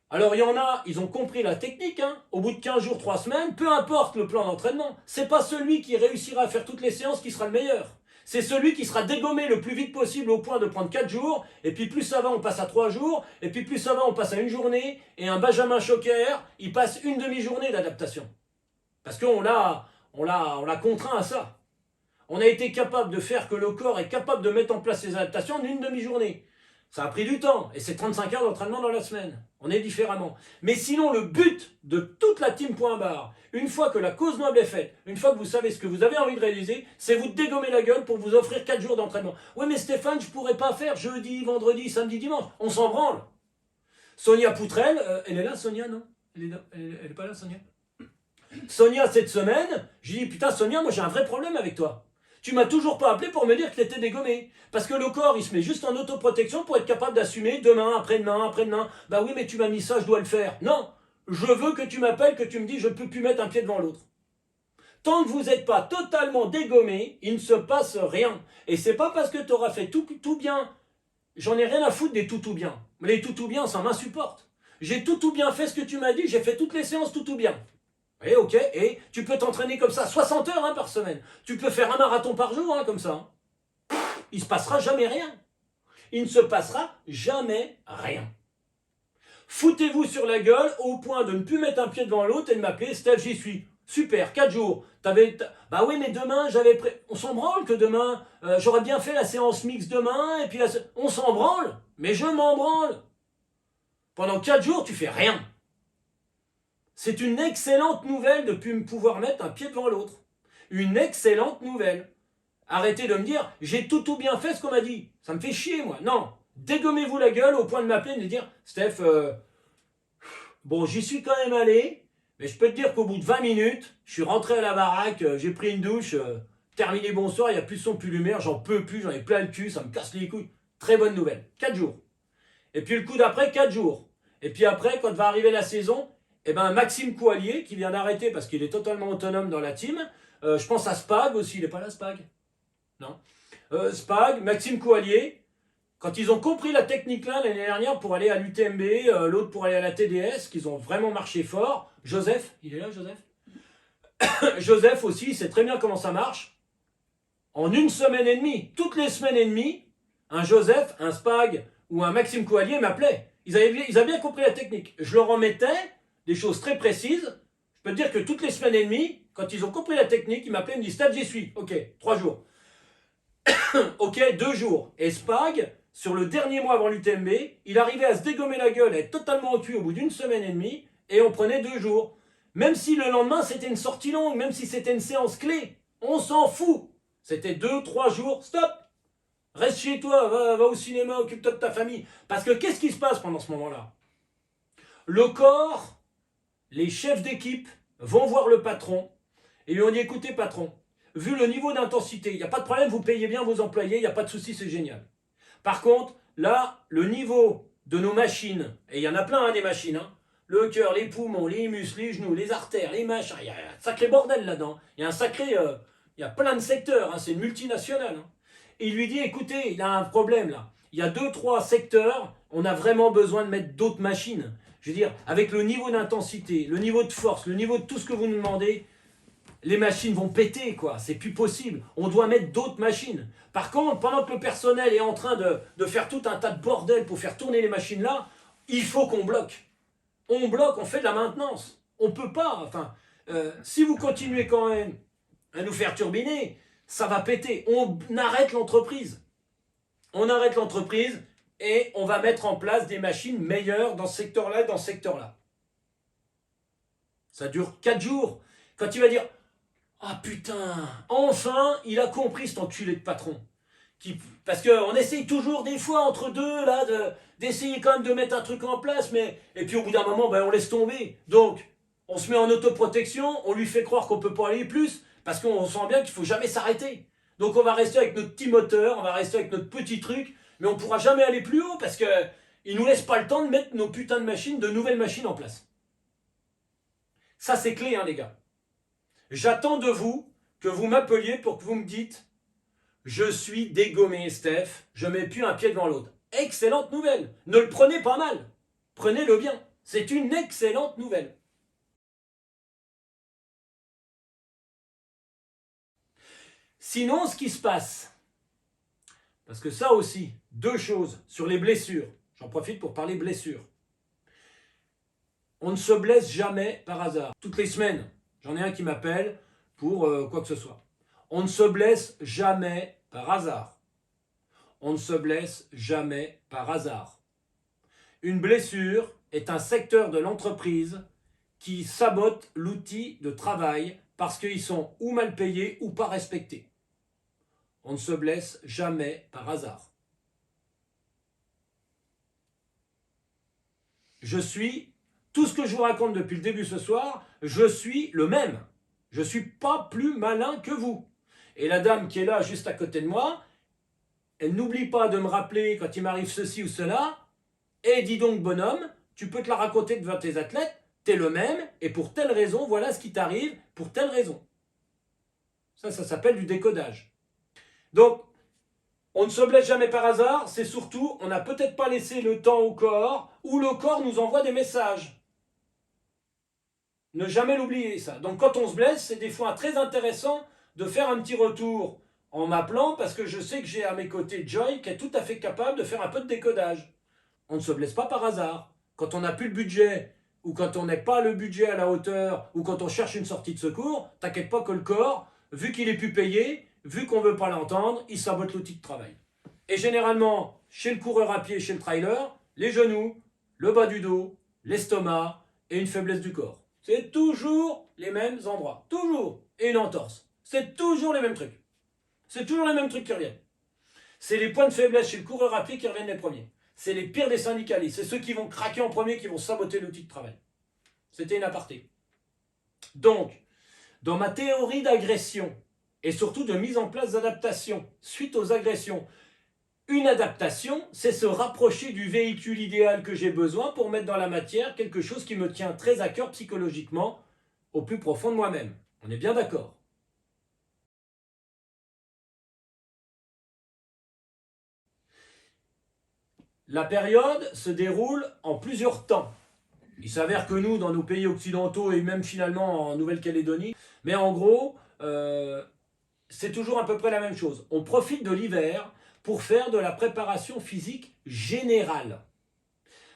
Alors il y en a, ils ont compris la technique, hein. Au bout de 15 jours, 3 semaines, peu importe le plan d'entraînement, c'est pas celui qui réussira à faire toutes les séances qui sera le meilleur. C'est celui qui sera dégommé le plus vite possible au point de prendre 4 jours, et puis plus ça va, on passe à 3 jours, et puis plus ça va, on passe à une journée, et un Benjamin Choquer, il passe une demi-journée d'adaptation. Parce qu'on l'a contraint à ça. On a été capable de faire que le corps est capable de mettre en place ses adaptations en une demi-journée. Ça a pris du temps, et c'est 35 heures d'entraînement dans la semaine. On est différemment. Mais sinon, le but de toute la team Point Barre, une fois que la cause noble est faite, une fois que vous savez ce que vous avez envie de réaliser, c'est vous dégommer la gueule pour vous offrir 4 jours d'entraînement. Oui, mais Stéphane, je pourrais pas faire jeudi, vendredi, samedi, dimanche. On s'en branle. Sonia Poutrel, elle est là, Sonia, non? Elle est pas là, Sonia? Sonia, cette semaine, j'ai dit, putain, Sonia, moi j'ai un vrai problème avec toi. Tu m'as toujours pas appelé pour me dire que t'étais dégommé. Parce que le corps, il se met juste en autoprotection pour être capable d'assumer demain, après-demain, après-demain. Bah oui, mais tu m'as mis ça, je dois le faire. Non, je veux que tu m'appelles, que tu me dis, je ne peux plus mettre un pied devant l'autre. Tant que vous n'êtes pas totalement dégommé, il ne se passe rien. Et c'est pas parce que tu auras fait tout bien. J'en ai rien à foutre des tout bien. Les tout bien, ça m'insupporte. J'ai tout bien fait ce que tu m'as dit, j'ai fait toutes les séances tout bien. Et ok, et tu peux t'entraîner comme ça 60 heures par semaine. Tu peux faire un marathon par jour comme ça. Il ne se passera jamais rien. Il ne se passera jamais rien. Foutez-vous sur la gueule au point de ne plus mettre un pied devant l'autre et de m'appeler Steph, j'y suis. Super, 4 jours. Bah oui, mais demain, on s'en branle que demain. J'aurais bien fait la séance mixte demain, et puis on s'en branle. Mais je m'en branle. Pendant 4 jours, tu fais rien. C'est une excellente nouvelle de ne plus pouvoir mettre un pied devant l'autre. Une excellente nouvelle. Arrêtez de me dire, j'ai tout bien fait ce qu'on m'a dit. Ça me fait chier, moi. Non. Dégommez-vous la gueule au point de m'appeler et de me dire, Steph, bon, j'y suis quand même allé, mais je peux te dire qu'au bout de 20 minutes, je suis rentré à la baraque, j'ai pris une douche, terminé bonsoir, il n'y a plus de son, plus de lumière, j'en peux plus, j'en ai plein le cul, ça me casse les couilles. Très bonne nouvelle. 4 jours. Et puis le coup d'après, 4 jours. Et puis après, quand va arriver la saison, eh ben Maxime Coallier, qui vient d'arrêter parce qu'il est totalement autonome dans la team, je pense à Spag aussi, il n'est pas là Spag? Non. Spag, Maxime Coallier, quand ils ont compris la technique là l'année dernière pour aller à l'UTMB, l'autre pour aller à la TDS, qu'ils ont vraiment marché fort, Joseph, il est là Joseph? Joseph aussi, il sait très bien comment ça marche. En une semaine et demie, toutes les semaines et demie, un Joseph, un Spag ou un Maxime Coallier m'appelait. Ils avaient bien compris la technique. Je leur en mettais des choses très précises. Je peux te dire que toutes les semaines et demie, quand ils ont compris la technique, ils m'appelaient, ils me disent Steph, j'y suis. Ok, 3 jours. Ok, 2 jours. Et Spag, sur le dernier mois avant l'UTMB, il arrivait à se dégommer la gueule, à être totalement au cul au bout d'une semaine et demie, et on prenait 2 jours. Même si le lendemain c'était une sortie longue, même si c'était une séance clé, on s'en fout. C'était 2-3 jours, stop. Reste chez toi, va au cinéma, occupe-toi de ta famille. Parce que qu'est-ce qui se passe pendant ce moment-là? Le corps, les chefs d'équipe vont voir le patron et lui ont dit écoutez patron, vu le niveau d'intensité, il n'y a pas de problème, vous payez bien vos employés, il n'y a pas de souci, c'est génial. Par contre, là, le niveau de nos machines, et il y en a plein des machines, le cœur, les poumons, les muscles, les genoux, les artères, les machins, il y a un sacré bordel là-dedans. Il y a un sacré, il y a plein de secteurs, c'est une multinationale. Et il lui dit écoutez, il a un problème là. Il y a 2-3 secteurs, on a vraiment besoin de mettre d'autres machines. Je veux dire, avec le niveau d'intensité, le niveau de force, le niveau de tout ce que vous nous demandez, les machines vont péter, quoi. C'est plus possible. On doit mettre d'autres machines. Par contre, pendant que le personnel est en train de faire tout un tas de bordel pour faire tourner les machines là, il faut qu'on bloque. On bloque, on fait de la maintenance. On peut pas, enfin, si vous continuez quand même à nous faire turbiner, ça va péter. On arrête l'entreprise. On arrête l'entreprise et on va mettre en place des machines meilleures dans ce secteur-là, dans ce secteur-là. Ça dure 4 jours. Quand il va dire ah putain, enfin, il a compris cet enculé de patron. Parce qu'on essaye toujours des fois entre deux là d'essayer quand même de mettre un truc en place, et puis au bout d'un moment, on laisse tomber. Donc, on se met en autoprotection, on lui fait croire qu'on ne peut pas aller plus, parce qu'on sent bien qu'il ne faut jamais s'arrêter. Donc on va rester avec notre petit moteur, on va rester avec notre petit truc, mais on ne pourra jamais aller plus haut, parce qu'il ne nous laisse pas le temps de mettre nos putains de machines, de nouvelles machines en place. Ça c'est clé, les gars. J'attends de vous que vous m'appeliez pour que vous me dites « Je suis dégommé, Steph, je ne mets plus un pied devant l'autre. » Excellente nouvelle. Ne le prenez pas mal. Prenez-le bien. C'est une excellente nouvelle. Sinon, ce qui se passe, parce que ça aussi, deux choses sur les blessures. J'en profite pour parler blessures. On ne se blesse jamais par hasard. Toutes les semaines, j'en ai un qui m'appelle pour quoi que ce soit. On ne se blesse jamais par hasard. On ne se blesse jamais par hasard. Une blessure est un secteur de l'entreprise qui sabote l'outil de travail parce qu'ils sont ou mal payés ou pas respectés. On ne se blesse jamais par hasard. Tout ce que je vous raconte depuis le début ce soir, je suis le même. Je ne suis pas plus malin que vous. Et la dame qui est là juste à côté de moi, elle n'oublie pas de me rappeler quand il m'arrive ceci ou cela. Et dis donc bonhomme, tu peux te la raconter devant tes athlètes, t'es le même, et pour telle raison, voilà ce qui t'arrive, pour telle raison. Ça s'appelle du décodage. Donc, on ne se blesse jamais par hasard, c'est surtout, on n'a peut-être pas laissé le temps au corps, ou le corps nous envoie des messages. Ne jamais l'oublier, ça. Donc quand on se blesse, c'est des fois très intéressant de faire un petit retour en m'appelant, parce que je sais que j'ai à mes côtés Joy, qui est tout à fait capable de faire un peu de décodage. On ne se blesse pas par hasard. Quand on n'a plus le budget, ou quand on n'est pas le budget à la hauteur, ou quand on cherche une sortie de secours, t'inquiète pas que le corps, vu qu'il est plus payé, vu qu'on ne veut pas l'entendre, il sabote l'outil de travail. Et généralement, chez le coureur à pied, chez le trailer, les genoux, le bas du dos, l'estomac et une faiblesse du corps. C'est toujours les mêmes endroits. Toujours. Et une entorse. C'est toujours les mêmes trucs. C'est toujours les mêmes trucs qui reviennent. C'est les points de faiblesse chez le coureur à pied qui reviennent les premiers. C'est les pires des syndicalistes. C'est ceux qui vont craquer en premier, qui vont saboter l'outil de travail. C'était une aparté. Donc, dans ma théorie d'agression, et surtout de mise en place d'adaptation suite aux agressions, une adaptation, c'est se rapprocher du véhicule idéal que j'ai besoin pour mettre dans la matière quelque chose qui me tient très à cœur psychologiquement, au plus profond de moi-même. On est bien d'accord? La période se déroule en plusieurs temps. Il s'avère que nous, dans nos pays occidentaux et même finalement en Nouvelle-Calédonie, mais en gros, c'est toujours à peu près la même chose. On profite de l'hiver pour faire de la préparation physique générale.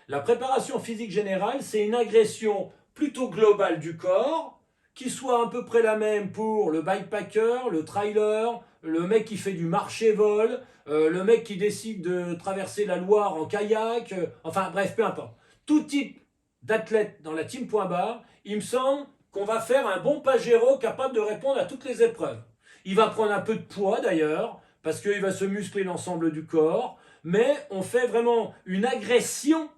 La préparation physique générale, c'est une agression plutôt globale du corps, qui soit à peu près la même pour le bikepacker, le trailer, le mec qui fait du marché-vol, le mec qui décide de traverser la Loire en kayak, enfin bref, peu importe. Tout type d'athlète dans la team Point Barre, il me semble qu'on va faire un bon Pajero capable de répondre à toutes les épreuves. Il va prendre un peu de poids d'ailleurs, parce qu'il va se muscler l'ensemble du corps, mais on fait vraiment une agression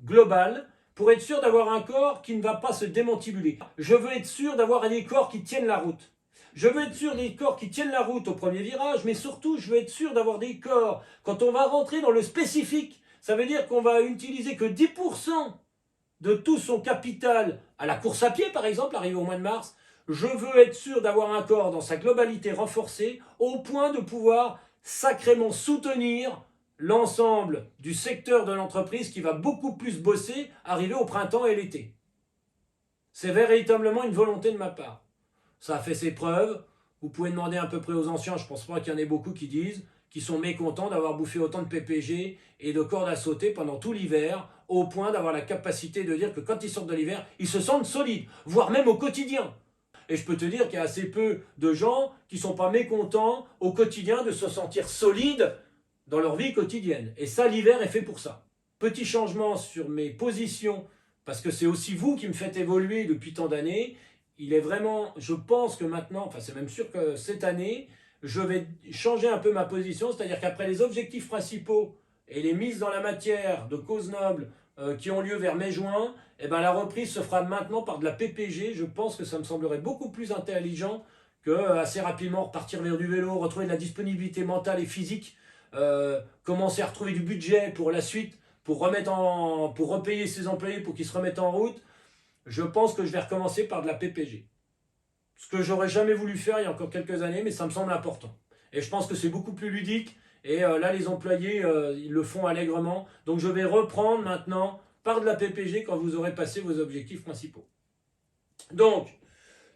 globale pour être sûr d'avoir un corps qui ne va pas se démantibuler. Je veux être sûr d'avoir des corps qui tiennent la route. Je veux être sûr des corps qui tiennent la route au premier virage, mais surtout, je veux être sûr d'avoir des corps, quand on va rentrer dans le spécifique, ça veut dire qu'on va utiliser que 10% de tout son capital à la course à pied, par exemple, arrivé au mois de mars. Je veux être sûr d'avoir un corps dans sa globalité renforcée, au point de pouvoir sacrément soutenir l'ensemble du secteur de l'entreprise qui va beaucoup plus bosser arrivé au printemps et l'été. C'est véritablement une volonté de ma part. Ça a fait ses preuves. Vous pouvez demander à peu près aux anciens, je ne pense pas qu'il y en ait beaucoup qui disent, qui sont mécontents d'avoir bouffé autant de PPG et de cordes à sauter pendant tout l'hiver, au point d'avoir la capacité de dire que quand ils sortent de l'hiver, ils se sentent solides, voire même au quotidien. Et je peux te dire qu'il y a assez peu de gens qui ne sont pas mécontents au quotidien de se sentir solides dans leur vie quotidienne. Et ça, l'hiver est fait pour ça. Petit changement sur mes positions, parce que c'est aussi vous qui me faites évoluer depuis tant d'années. Il est vraiment, je pense que maintenant, enfin c'est même sûr que cette année, je vais changer un peu ma position, c'est-à-dire qu'après les objectifs principaux et les mises dans la matière de causes nobles qui ont lieu vers mai-juin, eh ben, la reprise se fera maintenant par de la PPG. Je pense que ça me semblerait beaucoup plus intelligent que assez rapidement repartir vers du vélo, retrouver de la disponibilité mentale et physique, commencer à retrouver du budget pour la suite, pour repayer ses employés pour qu'ils se remettent en route. Je pense que je vais recommencer par de la PPG. Ce que j'aurais jamais voulu faire il y a encore quelques années, mais ça me semble important. Et je pense que c'est beaucoup plus ludique. Et là, les employés, ils le font allègrement. Donc je vais reprendre maintenant par de la PPG quand vous aurez passé vos objectifs principaux. Donc,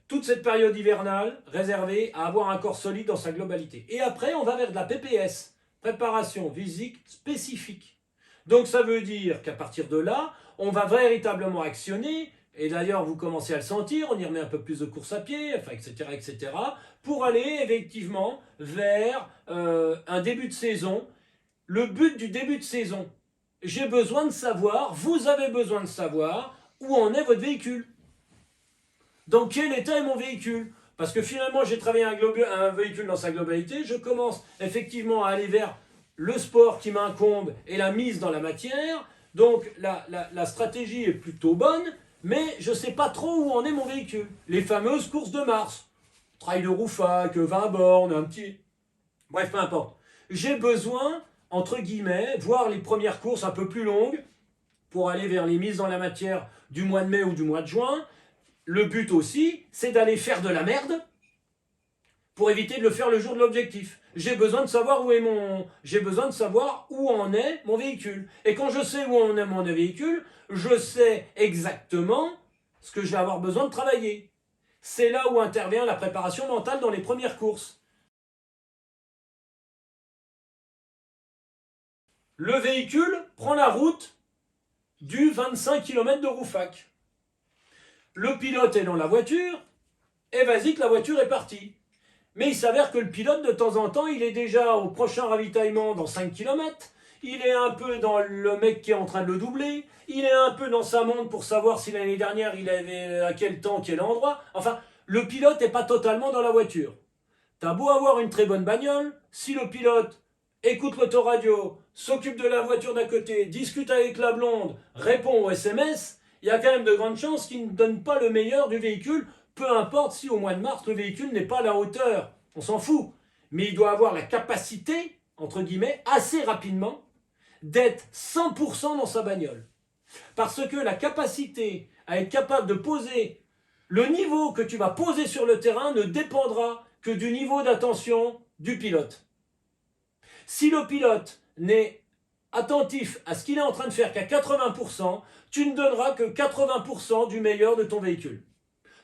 toute cette période hivernale réservée à avoir un corps solide dans sa globalité. Et après, on va vers de la PPS, préparation physique spécifique. Donc ça veut dire qu'à partir de là, on va véritablement actionner, et d'ailleurs vous commencez à le sentir, on y remet un peu plus de course à pied, enfin, etc., pour aller effectivement vers un début de saison. Le but du début de saison, j'ai besoin de savoir, vous avez besoin de savoir où en est votre véhicule. Dans quel état est mon véhicule? Parce que finalement, j'ai travaillé un véhicule dans sa globalité, je commence effectivement à aller vers le sport qui m'incombe et la mise dans la matière. Donc la stratégie est plutôt bonne, mais je ne sais pas trop où en est mon véhicule. Les fameuses courses de mars, trail de Roufac, 20 bornes, un petit... Bref, peu importe. J'ai besoin, entre guillemets, voir les premières courses un peu plus longues pour aller vers les mises dans la matière du mois de mai ou du mois de juin. Le but aussi, c'est d'aller faire de la merde pour éviter de le faire le jour de l'objectif. J'ai besoin de savoir j'ai besoin de savoir où en est mon véhicule. Et quand je sais où en est mon véhicule, je sais exactement ce que je vais avoir besoin de travailler. C'est là où intervient la préparation mentale dans les premières courses. Le véhicule prend la route du 25 km de Roufac. Le pilote est dans la voiture, et vas-y que la voiture est partie. Mais il s'avère que le pilote, de temps en temps, il est déjà au prochain ravitaillement dans 5 km, il est un peu dans le mec qui est en train de le doubler, il est un peu dans sa montre pour savoir si l'année dernière il avait à quel temps, quel endroit. Enfin, le pilote n'est pas totalement dans la voiture. T'as beau avoir une très bonne bagnole, si le pilote écoute l'autoradio, s'occupe de la voiture d'à côté, discute avec la blonde, répond aux SMS, il y a quand même de grandes chances qu'il ne donne pas le meilleur du véhicule, peu importe si au mois de mars le véhicule n'est pas à la hauteur, on s'en fout. Mais il doit avoir la capacité, entre guillemets, assez rapidement, d'être 100% dans sa bagnole. Parce que la capacité à être capable de poser le niveau que tu vas poser sur le terrain ne dépendra que du niveau d'attention du pilote. Si le pilote n'est attentif à ce qu'il est en train de faire qu'à 80%, tu ne donneras que 80% du meilleur de ton véhicule.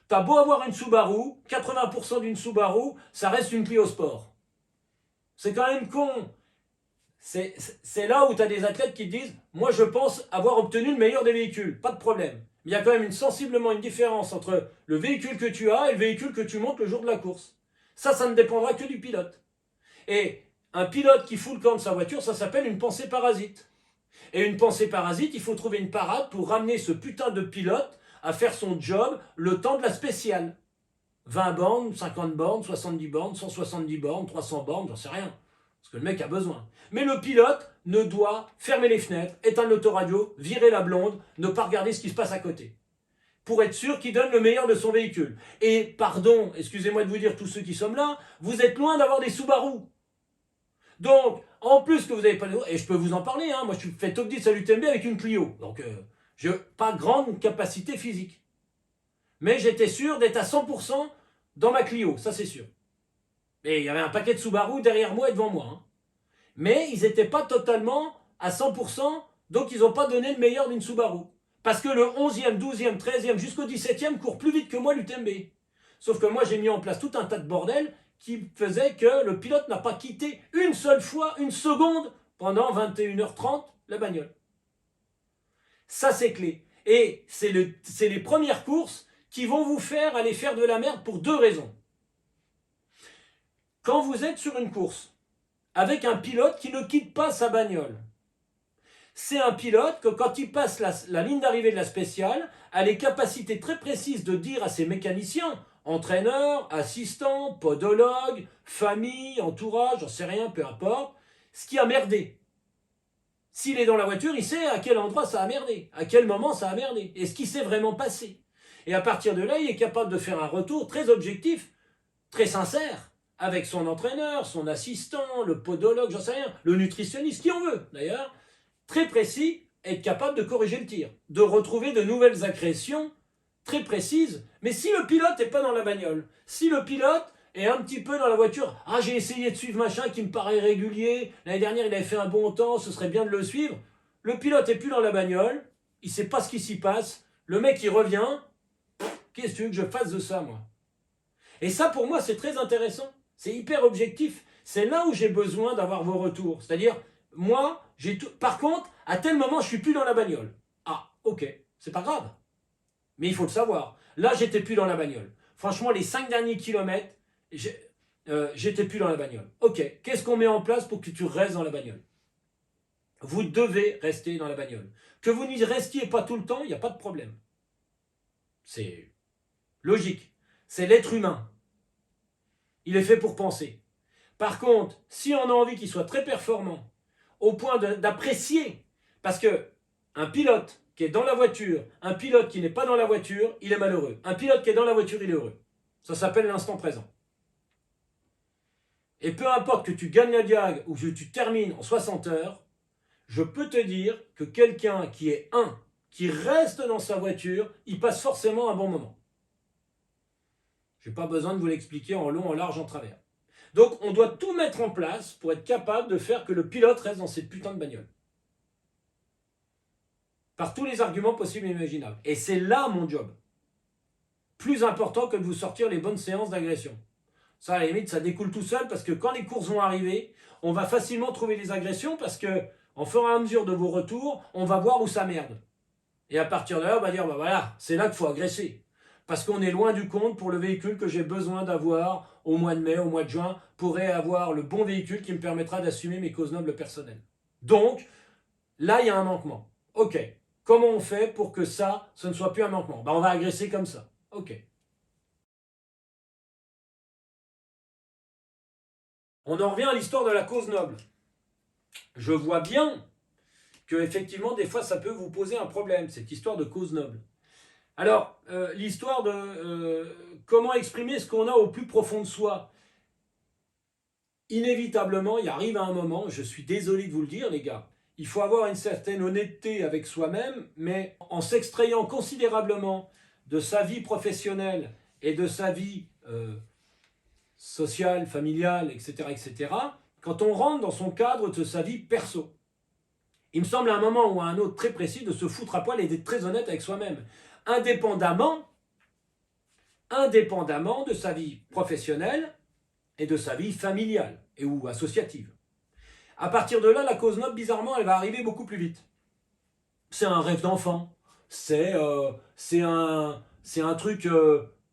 T'as beau avoir une Subaru, 80% d'une Subaru, ça reste une Clio Sport. C'est quand même con. C'est là où tu as des athlètes qui te disent « Moi, je pense avoir obtenu le meilleur des véhicules. » Pas de problème. Mais il y a quand même sensiblement une différence entre le véhicule que tu as et le véhicule que tu montes le jour de la course. Ça ne dépendra que du pilote. Et un pilote qui fout le camp de sa voiture, ça s'appelle une pensée parasite. Et une pensée parasite, il faut trouver une parade pour ramener ce putain de pilote à faire son job le temps de la spéciale. 20 bornes, 50 bornes, 70 bornes, 170 bornes, 300 bornes, j'en sais rien. Parce que le mec a besoin. Mais le pilote ne doit fermer les fenêtres, éteindre l'autoradio, virer la blonde, ne pas regarder ce qui se passe à côté. Pour être sûr qu'il donne le meilleur de son véhicule. Et pardon, excusez-moi de vous dire tous ceux qui sommes là, vous êtes loin d'avoir des Subaru. Donc, en plus que vous n'avez pas de... Et je peux vous en parler, hein, moi je fais top 10 à l'UTMB avec une Clio. Donc, je n'ai pas grande capacité physique. Mais j'étais sûr d'être à 100% dans ma Clio, ça c'est sûr. Et il y avait un paquet de Subaru derrière moi et devant moi. Hein. Mais ils n'étaient pas totalement à 100%, donc ils n'ont pas donné le meilleur d'une Subaru. Parce que le 11e, 12e, 13e jusqu'au 17e court plus vite que moi l'UTMB. Sauf que moi j'ai mis en place tout un tas de bordel qui faisait que le pilote n'a pas quitté une seule fois, une seconde, pendant 21h30 la bagnole. Ça c'est clé. Et c'est les premières courses qui vont vous faire aller faire de la merde pour deux raisons. Quand vous êtes sur une course avec un pilote qui ne quitte pas sa bagnole, c'est un pilote que quand il passe la ligne d'arrivée de la spéciale, a les capacités très précises de dire à ses mécaniciens, entraîneurs, assistants, podologues, famille, entourage, j'en sais rien, peu importe, ce qui a merdé. S'il est dans la voiture, il sait à quel endroit ça a merdé, à quel moment ça a merdé, et ce qui s'est vraiment passé. Et à partir de là, il est capable de faire un retour très objectif, très sincère, avec son entraîneur, son assistant, le podologue, j'en sais rien, le nutritionniste, qui en veut d'ailleurs, très précis, être capable de corriger le tir, de retrouver de nouvelles accrétions très précises. Mais si le pilote n'est pas dans la bagnole, si le pilote est un petit peu dans la voiture, ah j'ai essayé de suivre machin qui me paraît régulier, l'année dernière il avait fait un bon temps, ce serait bien de le suivre, le pilote n'est plus dans la bagnole, il ne sait pas ce qui s'y passe. Le mec, il revient. Qu'est-ce que tu veux que je fasse de ça, moi? Et ça, pour moi, c'est très intéressant. C'est hyper objectif. C'est là où j'ai besoin d'avoir vos retours. C'est-à-dire, moi, j'ai tout. Par contre, à tel moment, je suis plus dans la bagnole. Ah, ok, c'est pas grave. Mais il faut le savoir. Là, j'étais plus dans la bagnole. Franchement, les 5 derniers kilomètres, j'étais plus dans la bagnole. Ok, qu'est-ce qu'on met en place pour que tu restes dans la bagnole? Vous devez rester dans la bagnole. Que vous n'y restiez pas tout le temps, il n'y a pas de problème. C'est logique. C'est l'être humain. Il est fait pour penser. Par contre, si on a envie qu'il soit très performant, au point d'apprécier, parce que un pilote qui est dans la voiture, un pilote qui n'est pas dans la voiture, il est malheureux. Un pilote qui est dans la voiture, il est heureux. Ça s'appelle l'instant présent. Et peu importe que tu gagnes la diag ou que tu termines en 60 heures, je peux te dire que quelqu'un qui reste dans sa voiture, il passe forcément un bon moment. Je n'ai pas besoin de vous l'expliquer en long, en large, en travers. Donc, on doit tout mettre en place pour être capable de faire que le pilote reste dans cette putain de bagnole. Par tous les arguments possibles et imaginables. Et c'est là mon job. Plus important que de vous sortir les bonnes séances d'agression. Ça, à la limite, ça découle tout seul parce que quand les courses vont arriver, on va facilement trouver les agressions parce que, en fur et à mesure de vos retours, on va voir où ça merde. Et à partir de là, on va dire, bah voilà, c'est là qu'il faut agresser. Parce qu'on est loin du compte pour le véhicule que j'ai besoin d'avoir au mois de mai, au mois de juin, pour avoir le bon véhicule qui me permettra d'assumer mes causes nobles personnelles. Donc, là, il y a un manquement. Ok, comment on fait pour que ça, ce ne soit plus un manquement? On va agresser comme ça. Ok. On en revient à l'histoire de la cause noble. Je vois bien que, effectivement, des fois, ça peut vous poser un problème, cette histoire de cause noble. Alors, l'histoire de comment exprimer ce qu'on a au plus profond de soi. Inévitablement, il arrive à un moment, je suis désolé de vous le dire les gars, il faut avoir une certaine honnêteté avec soi-même, mais en s'extrayant considérablement de sa vie professionnelle et de sa vie sociale, familiale, etc., quand on rentre dans son cadre de sa vie perso. Il me semble à un moment ou à un autre très précis de se foutre à poil et d'être très honnête avec soi-même. Indépendamment de sa vie professionnelle et de sa vie familiale et ou associative. À partir de là, la cause noble, bizarrement, elle va arriver beaucoup plus vite. C'est un rêve d'enfant. C'est un truc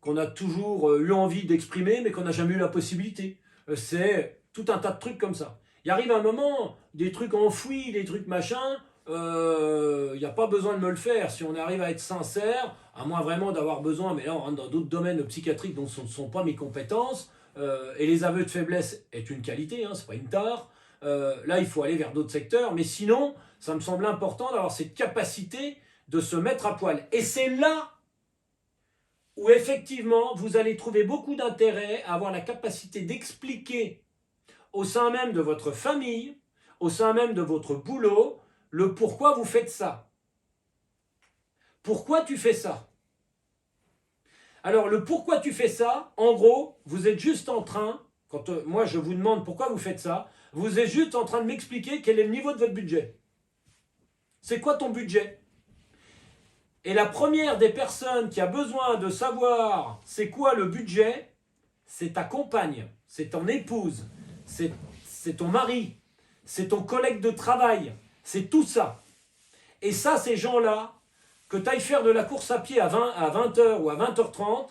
qu'on a toujours eu envie d'exprimer, mais qu'on n'a jamais eu la possibilité. C'est tout un tas de trucs comme ça. Il arrive un moment, des trucs enfouis, des trucs machin, il n'y a pas besoin de me le faire. Si on arrive à être sincère, à moins vraiment d'avoir besoin, mais là on rentre dans d'autres domaines psychiatriques dont ce ne sont pas mes compétences, et les aveux de faiblesse est une qualité, hein, c'est pas une tare. Là il faut aller vers d'autres secteurs, mais sinon, ça me semble important d'avoir cette capacité de se mettre à poil. Et c'est là où effectivement vous allez trouver beaucoup d'intérêt à avoir la capacité d'expliquer au sein même de votre famille, au sein même de votre boulot, le pourquoi vous faites ça. Pourquoi tu fais ça? Alors, le pourquoi tu fais ça, en gros, vous êtes juste en train, quand moi je vous demande pourquoi vous faites ça, vous êtes juste en train de m'expliquer quel est le niveau de votre budget. C'est quoi ton budget? Et la première des personnes qui a besoin de savoir c'est quoi le budget, c'est ta compagne, c'est ton épouse, c'est ton mari, c'est ton collègue de travail, c'est tout ça. Et ça, ces gens-là, que tu ailles faire de la course à pied à 20h ou à 20h30,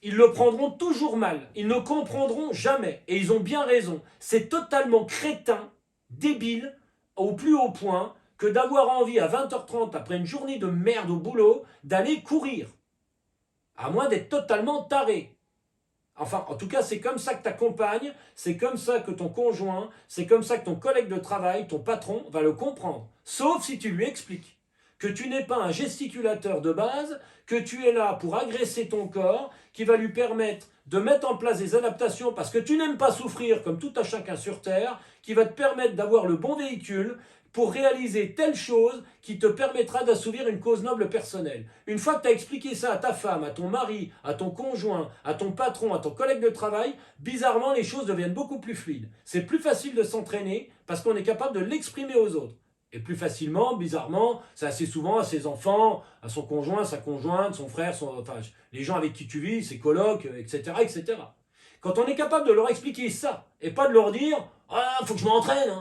ils le prendront toujours mal. Ils ne comprendront jamais. Et ils ont bien raison. C'est totalement crétin, débile, au plus haut point, que d'avoir envie à 20h30, après une journée de merde au boulot, d'aller courir. À moins d'être totalement taré. Enfin, en tout cas, c'est comme ça que ta compagne, c'est comme ça que ton conjoint, c'est comme ça que ton collègue de travail, ton patron, va le comprendre. Sauf si tu lui expliques que tu n'es pas un gesticulateur de base, que tu es là pour agresser ton corps, qui va lui permettre de mettre en place des adaptations parce que tu n'aimes pas souffrir comme tout à chacun sur Terre, qui va te permettre d'avoir le bon véhicule pour réaliser telle chose qui te permettra d'assouvir une cause noble personnelle. Une fois que tu as expliqué ça à ta femme, à ton mari, à ton conjoint, à ton patron, à ton collègue de travail, bizarrement, les choses deviennent beaucoup plus fluides. C'est plus facile de s'entraîner parce qu'on est capable de l'exprimer aux autres. Et plus facilement, bizarrement, c'est assez souvent à ses enfants, à son conjoint, sa conjointe, son frère, enfin, les gens avec qui tu vis, ses colocs, etc., etc. Quand on est capable de leur expliquer ça, et pas de leur dire « Ah, faut que je m'entraîne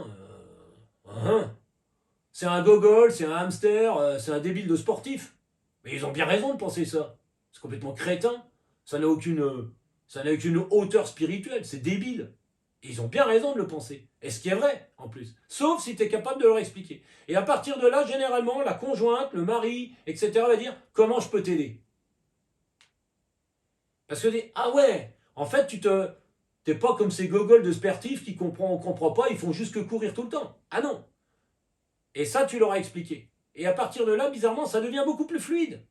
hein. C'est un gogol, c'est un hamster, c'est un débile de sportif. » Mais ils ont bien raison de penser ça. C'est complètement crétin. Ça n'a aucune hauteur spirituelle, c'est débile. Et ils ont bien raison de le penser. Et ce qui est vrai, en plus. Sauf si tu es capable de leur expliquer. Et à partir de là, généralement, la conjointe, le mari, etc. va dire « Comment je peux t'aider ?» Parce que ah ouais, en fait, t'es pas comme ces gogols de sportifs qui comprend pas, ils font juste que courir tout le temps. Ah non. Et ça, tu leur as expliqué. Et à partir de là, bizarrement, ça devient beaucoup plus fluide.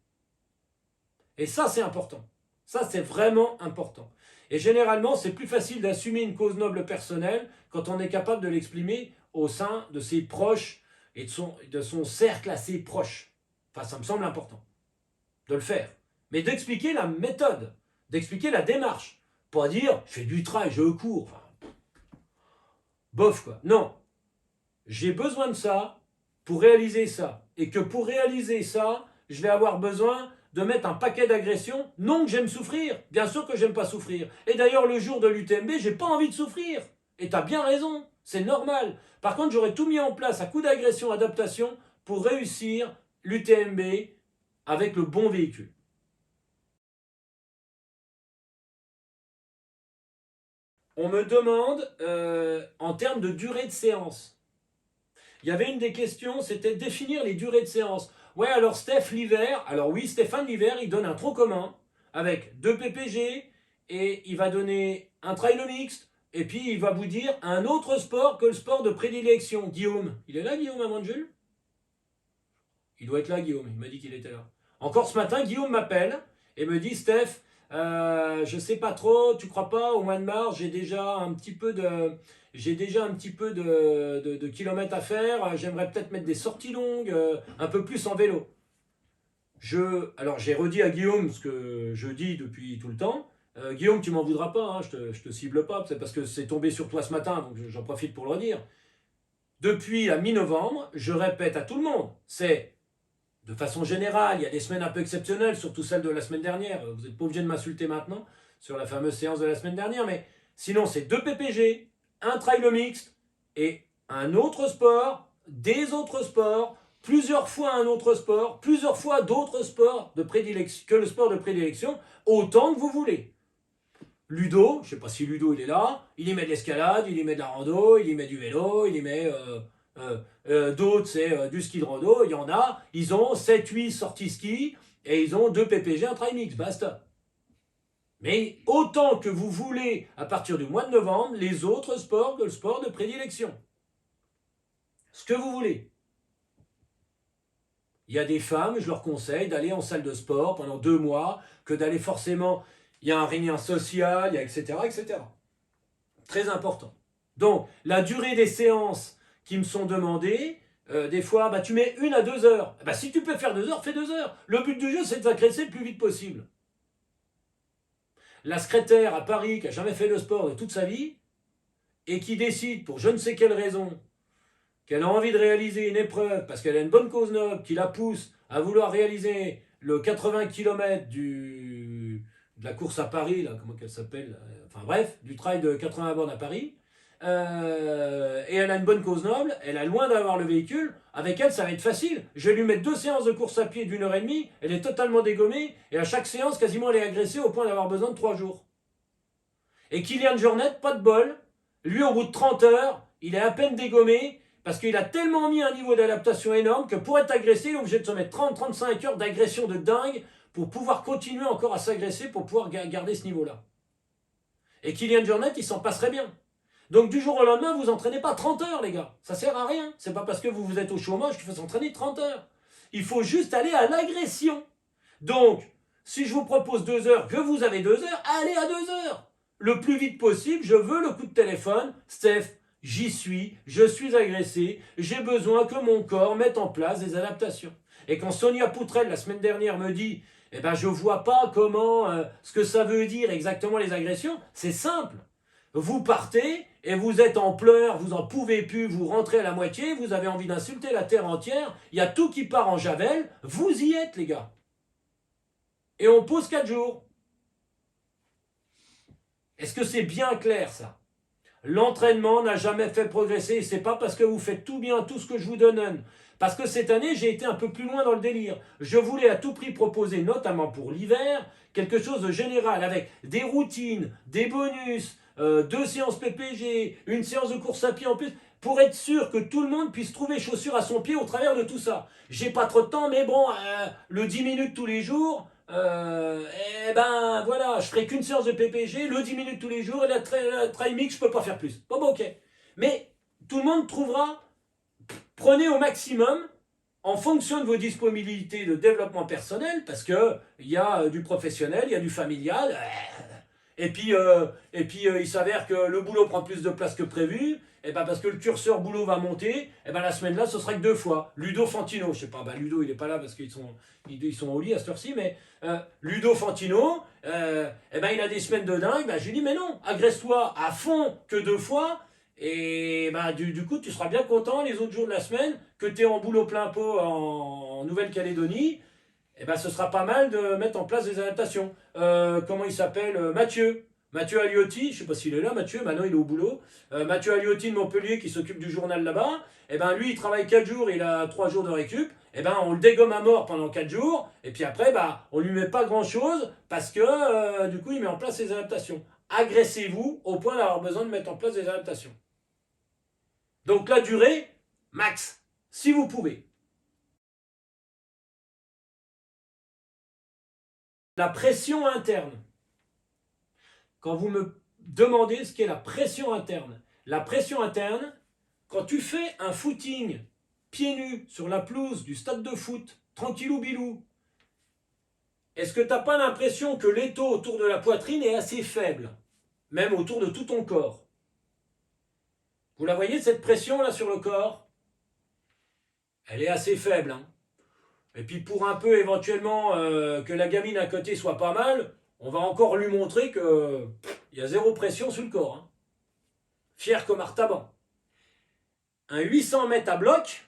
Et ça, c'est important. Ça, c'est vraiment important. Et généralement, c'est plus facile d'assumer une cause noble personnelle quand on est capable de l'exprimer au sein de ses proches et de son cercle assez proche. Enfin, ça me semble important de le faire. Mais d'expliquer la méthode, d'expliquer la démarche. Pas dire, je fais du trail, je cours. Enfin, bof, quoi. Non. J'ai besoin de ça pour réaliser ça. Et que pour réaliser ça, je vais avoir besoin de mettre un paquet d'agressions. Non que j'aime souffrir. Bien sûr que j'aime pas souffrir. Et d'ailleurs, le jour de l'UTMB, j'ai pas envie de souffrir. Et tu as bien raison. C'est normal. Par contre, j'aurais tout mis en place à coup d'agression, adaptation pour réussir l'UTMB avec le bon véhicule. On me demande en termes de durée de séance. Il y avait une des questions, c'était définir les durées de séance. Ouais, alors Steph l'hiver, alors oui, Stéphane l'hiver, il donne un tronc commun avec 2 PPG et il va donner un trail mixte et puis il va vous dire un autre sport que le sport de prédilection. Guillaume, il est là Guillaume avant de Jules? Il doit être là Guillaume, il m'a dit qu'il était là. Encore ce matin, Guillaume m'appelle et me dit Steph, je sais pas trop, tu crois pas, au mois de mars, j'ai déjà un petit peu de kilomètres à faire, j'aimerais peut-être mettre des sorties longues, un peu plus en vélo. Alors j'ai redit à Guillaume ce que je dis depuis tout le temps. Guillaume, tu m'en voudras pas, hein, je te cible pas, c'est parce que c'est tombé sur toi ce matin, donc j'en profite pour le redire. Depuis la mi-novembre, je répète à tout le monde, c'est de façon générale, il y a des semaines un peu exceptionnelles, surtout celle de la semaine dernière. Vous n'êtes pas obligé de m'insulter maintenant sur la fameuse séance de la semaine dernière, mais sinon c'est 2 PPG, un trail mixte et un autre sport, des autres sports, plusieurs fois un autre sport, plusieurs fois d'autres sports de prédilection que le sport de prédilection, autant que vous voulez. Ludo, je ne sais pas si Ludo il est là, il y met de l'escalade, il y met de la rando, il y met du vélo, il y met d'autres c'est du ski de rando, il y en a, ils ont 7-8 sorties ski et ils ont 2 PPG, un trail mix, basta. Mais autant que vous voulez, à partir du mois de novembre, les autres sports que le sport de prédilection. Ce que vous voulez. Il y a des femmes, je leur conseille d'aller en salle de sport pendant 2 mois, que d'aller forcément, il y a un lien social, il y a etc., etc. Très important. Donc, la durée des séances qui me sont demandées, des fois, bah, tu mets 1 à 2 heures. Bah, si tu peux faire 2 heures, fais 2 heures. Le but du jeu, c'est de t'agresser le plus vite possible. La secrétaire à Paris qui n'a jamais fait de sport de toute sa vie et qui décide, pour je ne sais quelle raison, qu'elle a envie de réaliser une épreuve parce qu'elle a une bonne cause noble qui la pousse à vouloir réaliser le 80 km de la course à Paris, là, comment qu'elle s'appelle, enfin bref, du trail de 80 bornes à Paris, et elle a une bonne cause noble, elle a loin d'avoir le véhicule, avec elle ça va être facile, je vais lui mettre 2 séances de course à pied d'1 h 30, elle est totalement dégommée, et à chaque séance quasiment elle est agressée au point d'avoir besoin de 3 jours. Et Kylian Jornet, pas de bol, lui au bout de 30 heures, il est à peine dégommé, parce qu'il a tellement mis un niveau d'adaptation énorme que pour être agressé, il est obligé de se mettre 30-35 heures d'agression de dingue pour pouvoir continuer encore à s'agresser, pour pouvoir garder ce niveau-là. Et Kylian Jornet, il s'en passerait bien. Donc du jour au lendemain, vous entraînez pas 30 heures, les gars. Ça sert à rien. C'est pas parce que vous êtes au chômage qu'il faut s'entraîner 30 heures. Il faut juste aller à l'agression. Donc, si je vous propose 2 heures, que vous avez 2 heures, allez à 2 heures. Le plus vite possible, je veux le coup de téléphone. Steph, j'y suis, je suis agressé, j'ai besoin que mon corps mette en place des adaptations. Et quand Sonia Poutrel, la semaine dernière, me dit « Eh ben, je vois pas comment, ce que ça veut dire exactement les agressions », c'est simple. vous partez et vous êtes en pleurs, vous en pouvez plus, vous rentrez à la moitié, vous avez envie d'insulter la terre entière, il y a tout qui part en javel, vous y êtes les gars. Et on pose 4 jours. Est-ce que c'est bien clair ça? L'entraînement n'a jamais fait progresser, et c'est pas parce que vous faites tout bien, tout ce que je vous donne. Parce que cette année, j'ai été un peu plus loin dans le délire. Je voulais à tout prix proposer, notamment pour l'hiver, quelque chose de général, avec des routines, des bonus, 2 séances PPG, une séance de course à pied en plus, pour être sûr que tout le monde puisse trouver chaussure à son pied au travers de tout ça. J'ai pas trop de temps, mais bon, le 10 minutes tous les jours, eh ben voilà, je ferai qu'une séance de PPG, le 10 minutes tous les jours, et la trail mix, je peux pas faire plus. Bon, ok. Mais tout le monde trouvera, prenez au maximum, en fonction de vos disponibilités de développement personnel, parce que il y a du professionnel, il y a du familial, et puis il s'avère que le boulot prend plus de place que prévu, et ben parce que le curseur boulot va monter, et ben la semaine là ce sera que 2 fois. Ludo Fantino, je sais pas, Ludo il est pas là parce qu'ils sont au lit à cette heure-ci, mais Ludo Fantino, et ben il a des semaines de dingue, ben je lui dis mais non, agresse-toi à fond que 2 fois, et ben du coup tu seras bien content les autres jours de la semaine que tu es en boulot plein pot en Nouvelle-Calédonie. Eh ben, ce sera pas mal de mettre en place des adaptations. Comment il s'appelle? Mathieu. Mathieu Aliotti, je sais pas s'il est là, Mathieu, maintenant il est au boulot. Mathieu Aliotti de Montpellier qui s'occupe du journal là-bas. Eh ben, lui, il travaille 4 jours, il a 3 jours de récup. Eh ben, on le dégomme à mort pendant 4 jours. Et puis après, bah, on lui met pas grand-chose parce que du coup, il met en place ses adaptations. Agressez-vous au point d'avoir besoin de mettre en place des adaptations. Donc la durée, max, si vous pouvez. La pression interne. Quand vous me demandez ce qu'est la pression interne, quand tu fais un footing pieds nus sur la pelouse du stade de foot, tranquillou bilou, est-ce que tu n'as pas l'impression que l'étau autour de la poitrine est assez faible, même autour de tout ton corps? Vous la voyez cette pression là sur le corps? Elle est assez faible, hein. Et puis pour un peu éventuellement que la gamine à côté soit pas mal, on va encore lui montrer que il y a zéro pression sur le corps. Hein. Fier comme Artaban. Un 800 mètres à bloc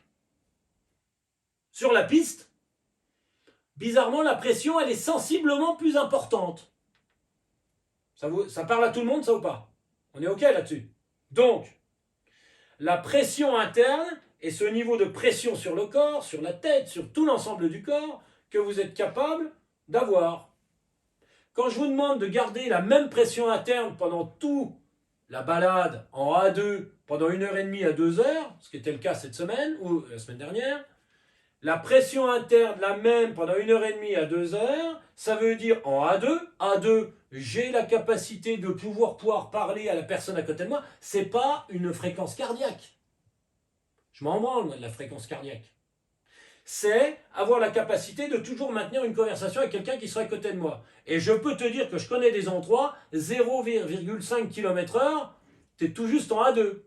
sur la piste, bizarrement la pression elle est sensiblement plus importante. Ça parle à tout le monde ça ou pas? On est ok là-dessus. Donc, la pression interne et ce niveau de pression sur le corps, sur la tête, sur tout l'ensemble du corps que vous êtes capable d'avoir. Quand je vous demande de garder la même pression interne pendant toute la balade en A2 pendant 1h30 à 2h, ce qui était le cas cette semaine ou la semaine dernière, la pression interne la même pendant 1h30 à 2h, ça veut dire en A2, j'ai la capacité de pouvoir parler à la personne à côté de moi, c'est pas une fréquence cardiaque. Je m'en branle, moi, de la fréquence cardiaque. C'est avoir la capacité de toujours maintenir une conversation avec quelqu'un qui sera à côté de moi. Et je peux te dire que je connais des endroits, 0,5 km/h, tu es tout juste en A2.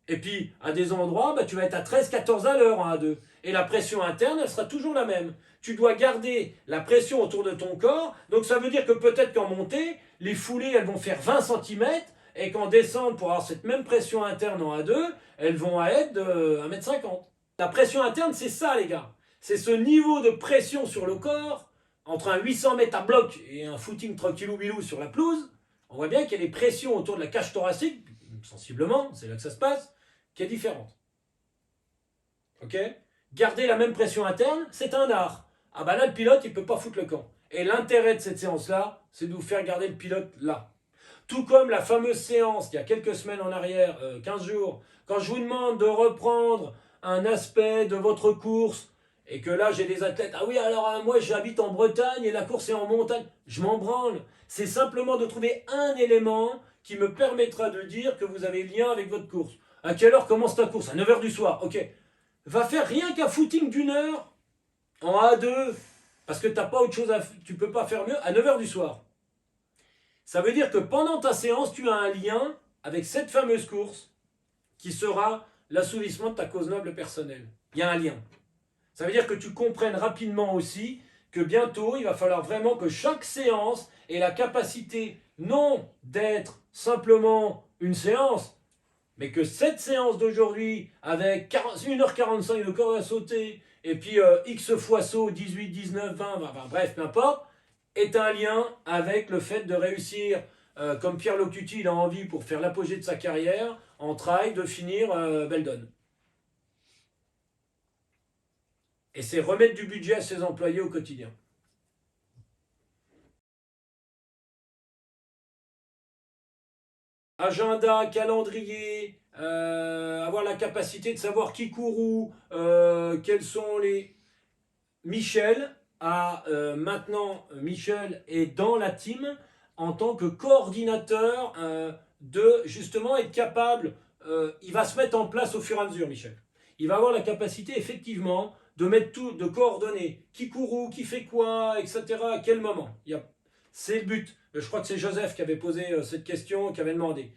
Et puis, à des endroits, bah, tu vas être à 13-14 à l'heure en A2. Et la pression interne, elle sera toujours la même. Tu dois garder la pression autour de ton corps. Donc, ça veut dire que peut-être qu'en montée, les foulées, elles vont faire 20 cm. Et qu'en descente, pour avoir cette même pression interne en A2, elles vont être de 1,50 m. La pression interne, c'est ça, les gars. C'est ce niveau de pression sur le corps, entre un 800 mètres à bloc et un footing tranquillou-bilou sur la pelouse. On voit bien qu'il y a des pressions autour de la cage thoracique, sensiblement, c'est là que ça se passe, qui est différente. Ok? Garder la même pression interne, c'est un art. Ah bah là, le pilote, il ne peut pas foutre le camp. Et l'intérêt de cette séance-là, c'est de vous faire garder le pilote là. Tout comme la fameuse séance, il y a quelques semaines en arrière, 15 jours, quand je vous demande de reprendre un aspect de votre course, et que là j'ai des athlètes, ah oui alors moi j'habite en Bretagne et la course est en montagne, je m'en branle. C'est simplement de trouver un élément qui me permettra de dire que vous avez lien avec votre course. À quelle heure commence ta course? À 9h du soir, ok. Va faire rien qu'un footing d'1 heure en A2, parce que t'as pas autre chose tu peux pas faire mieux, à 9h du soir. Ça veut dire que pendant ta séance, tu as un lien avec cette fameuse course qui sera l'assouvissement de ta cause noble personnelle. Il y a un lien. Ça veut dire que tu comprennes rapidement aussi que bientôt, il va falloir vraiment que chaque séance ait la capacité non d'être simplement une séance, mais que cette séance d'aujourd'hui, avec 1h45 de corde à sauter, et puis X fois saut, 18, 19, 20, bref, n'importe, est un lien avec le fait de réussir, comme Pierre Locuti il a envie pour faire l'apogée de sa carrière, en trail, de finir Beldon. Et c'est remettre du budget à ses employés au quotidien. Agenda, calendrier, avoir la capacité de savoir qui court où, quels sont les... Michel Michel est dans la team en tant que coordinateur de justement être capable, il va se mettre en place au fur et à mesure, Michel. Il va avoir la capacité effectivement de mettre tout, de coordonner qui court où, qui fait quoi, etc. à quel moment. C'est le but. Je crois que c'est Joseph qui avait posé cette question, qui avait demandé.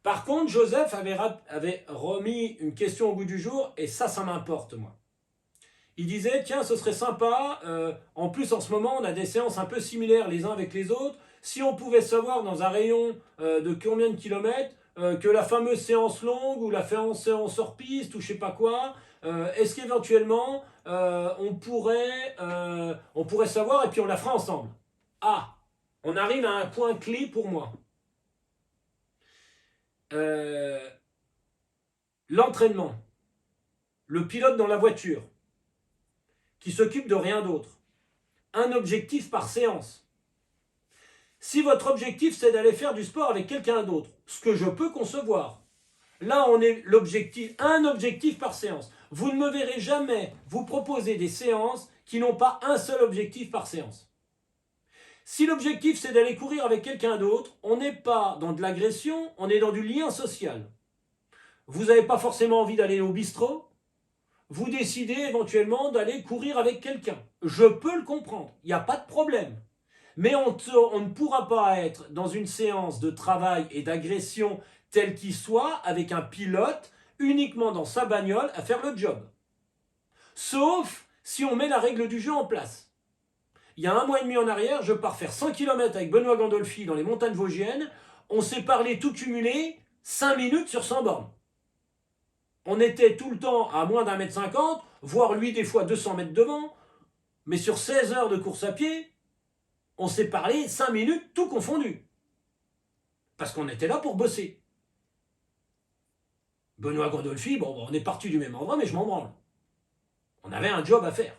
Par contre, Joseph avait remis une question au goût du jour, et ça m'importe, moi. Il disait, tiens, ce serait sympa, en plus en ce moment on a des séances un peu similaires les uns avec les autres, si on pouvait savoir dans un rayon de combien de kilomètres, que la fameuse séance longue ou la séance hors piste ou je sais pas quoi, est-ce qu'éventuellement on pourrait savoir et puis on la fera ensemble. Ah, on arrive à un point clé pour moi. L'entraînement, le pilote dans la voiture, qui s'occupe de rien d'autre. Un objectif par séance. Si votre objectif c'est d'aller faire du sport avec quelqu'un d'autre, ce que je peux concevoir, là on est un objectif par séance. Vous ne me verrez jamais vous proposer des séances qui n'ont pas un seul objectif par séance. Si l'objectif c'est d'aller courir avec quelqu'un d'autre, on n'est pas dans de l'agression, on est dans du lien social. Vous n'avez pas forcément envie d'aller au bistrot, vous décidez éventuellement d'aller courir avec quelqu'un. Je peux le comprendre, il n'y a pas de problème. Mais on ne pourra pas être dans une séance de travail et d'agression telle qu'il soit avec un pilote uniquement dans sa bagnole à faire le job. Sauf si on met la règle du jeu en place. Il y a 1 mois et demi en arrière, je pars faire 100 km avec Benoît Gandolfi dans les montagnes vosgiennes. On s'est parlé tout cumulé 5 minutes sur 100 bornes. On était tout le temps à moins d'1,50 m, voire lui des fois 200 mètres devant. Mais sur 16 heures de course à pied, on s'est parlé 5 minutes tout confondu. Parce qu'on était là pour bosser. Benoît Gandolfi, on est parti du même endroit, mais je m'en branle. On avait un job à faire.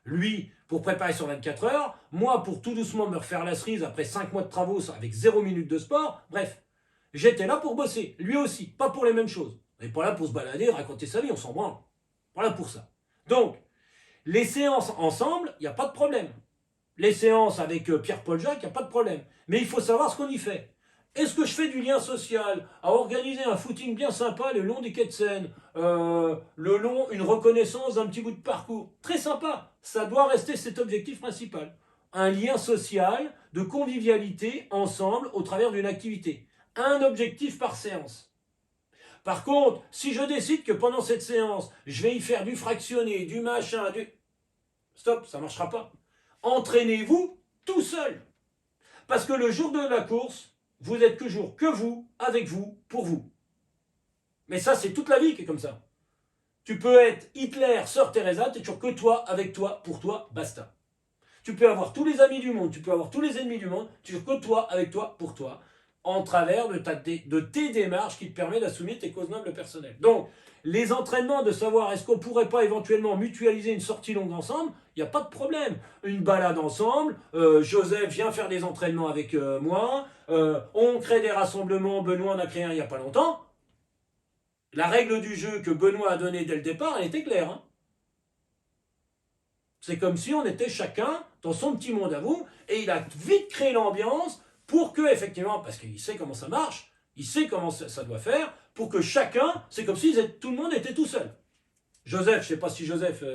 Lui, pour préparer sur 24 heures, moi, pour tout doucement me refaire la cerise après 5 mois de travaux avec 0 minute de sport, bref. J'étais là pour bosser, lui aussi, pas pour les mêmes choses. On n'est pas là pour se balader, raconter sa vie, on s'en branle. Pas là pour ça. Donc, les séances ensemble, il n'y a pas de problème. Les séances avec Pierre-Paul Jacques, il n'y a pas de problème. Mais il faut savoir ce qu'on y fait. Est-ce que je fais du lien social à organiser un footing bien sympa le long des quais de Seine, une reconnaissance d'un petit bout de parcours? Très sympa. Ça doit rester cet objectif principal. Un lien social de convivialité ensemble au travers d'une activité. Un objectif par séance. Par contre, si je décide que pendant cette séance, je vais y faire du fractionné, du machin, Stop, ça ne marchera pas. Entraînez-vous tout seul. Parce que le jour de la course, vous êtes toujours que vous, avec vous, pour vous. Mais ça, c'est toute la vie qui est comme ça. Tu peux être Hitler, Sœur Teresa, tu n'es toujours que toi, avec toi, pour toi, basta. Tu peux avoir tous les amis du monde, tu peux avoir tous les ennemis du monde, tu n'es que toi, avec toi, pour toi, en travers de tes démarches qui te permettent d'assumer tes causes nobles personnelles. Donc, les entraînements de savoir est-ce qu'on pourrait pas éventuellement mutualiser une sortie longue ensemble, il n'y a pas de problème. Une balade ensemble, Joseph vient faire des entraînements avec moi, on crée des rassemblements, Benoît en a créé un il n'y a pas longtemps. La règle du jeu que Benoît a donnée dès le départ, elle était claire. Hein. C'est comme si on était chacun dans son petit monde à vous, et il a vite créé l'ambiance pour que, effectivement, parce qu'il sait comment ça marche, il sait comment ça doit faire, pour que chacun, c'est comme si tout le monde était tout seul. Joseph, je ne sais pas si Joseph,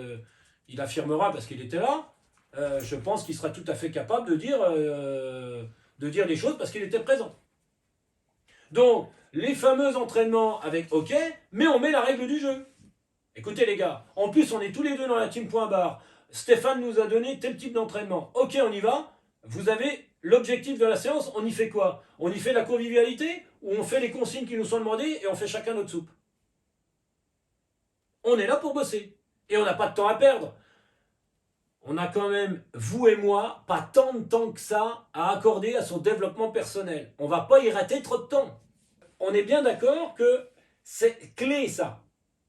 il affirmera parce qu'il était là, je pense qu'il sera tout à fait capable de dire les choses parce qu'il était présent. Donc, les fameux entraînements avec OK, mais on met la règle du jeu. Écoutez les gars, en plus on est tous les deux dans la team point barre, Stéphane nous a donné tel type d'entraînement. OK, on y va, vous avez l'objectif de la séance, on y fait quoi? On y fait la convivialité ou on fait les consignes qui nous sont demandées et on fait chacun notre soupe? On est là pour bosser. Et on n'a pas de temps à perdre. On a quand même, vous et moi, pas tant de temps que ça à accorder à son développement personnel. On ne va pas y rater trop de temps. On est bien d'accord que c'est clé ça.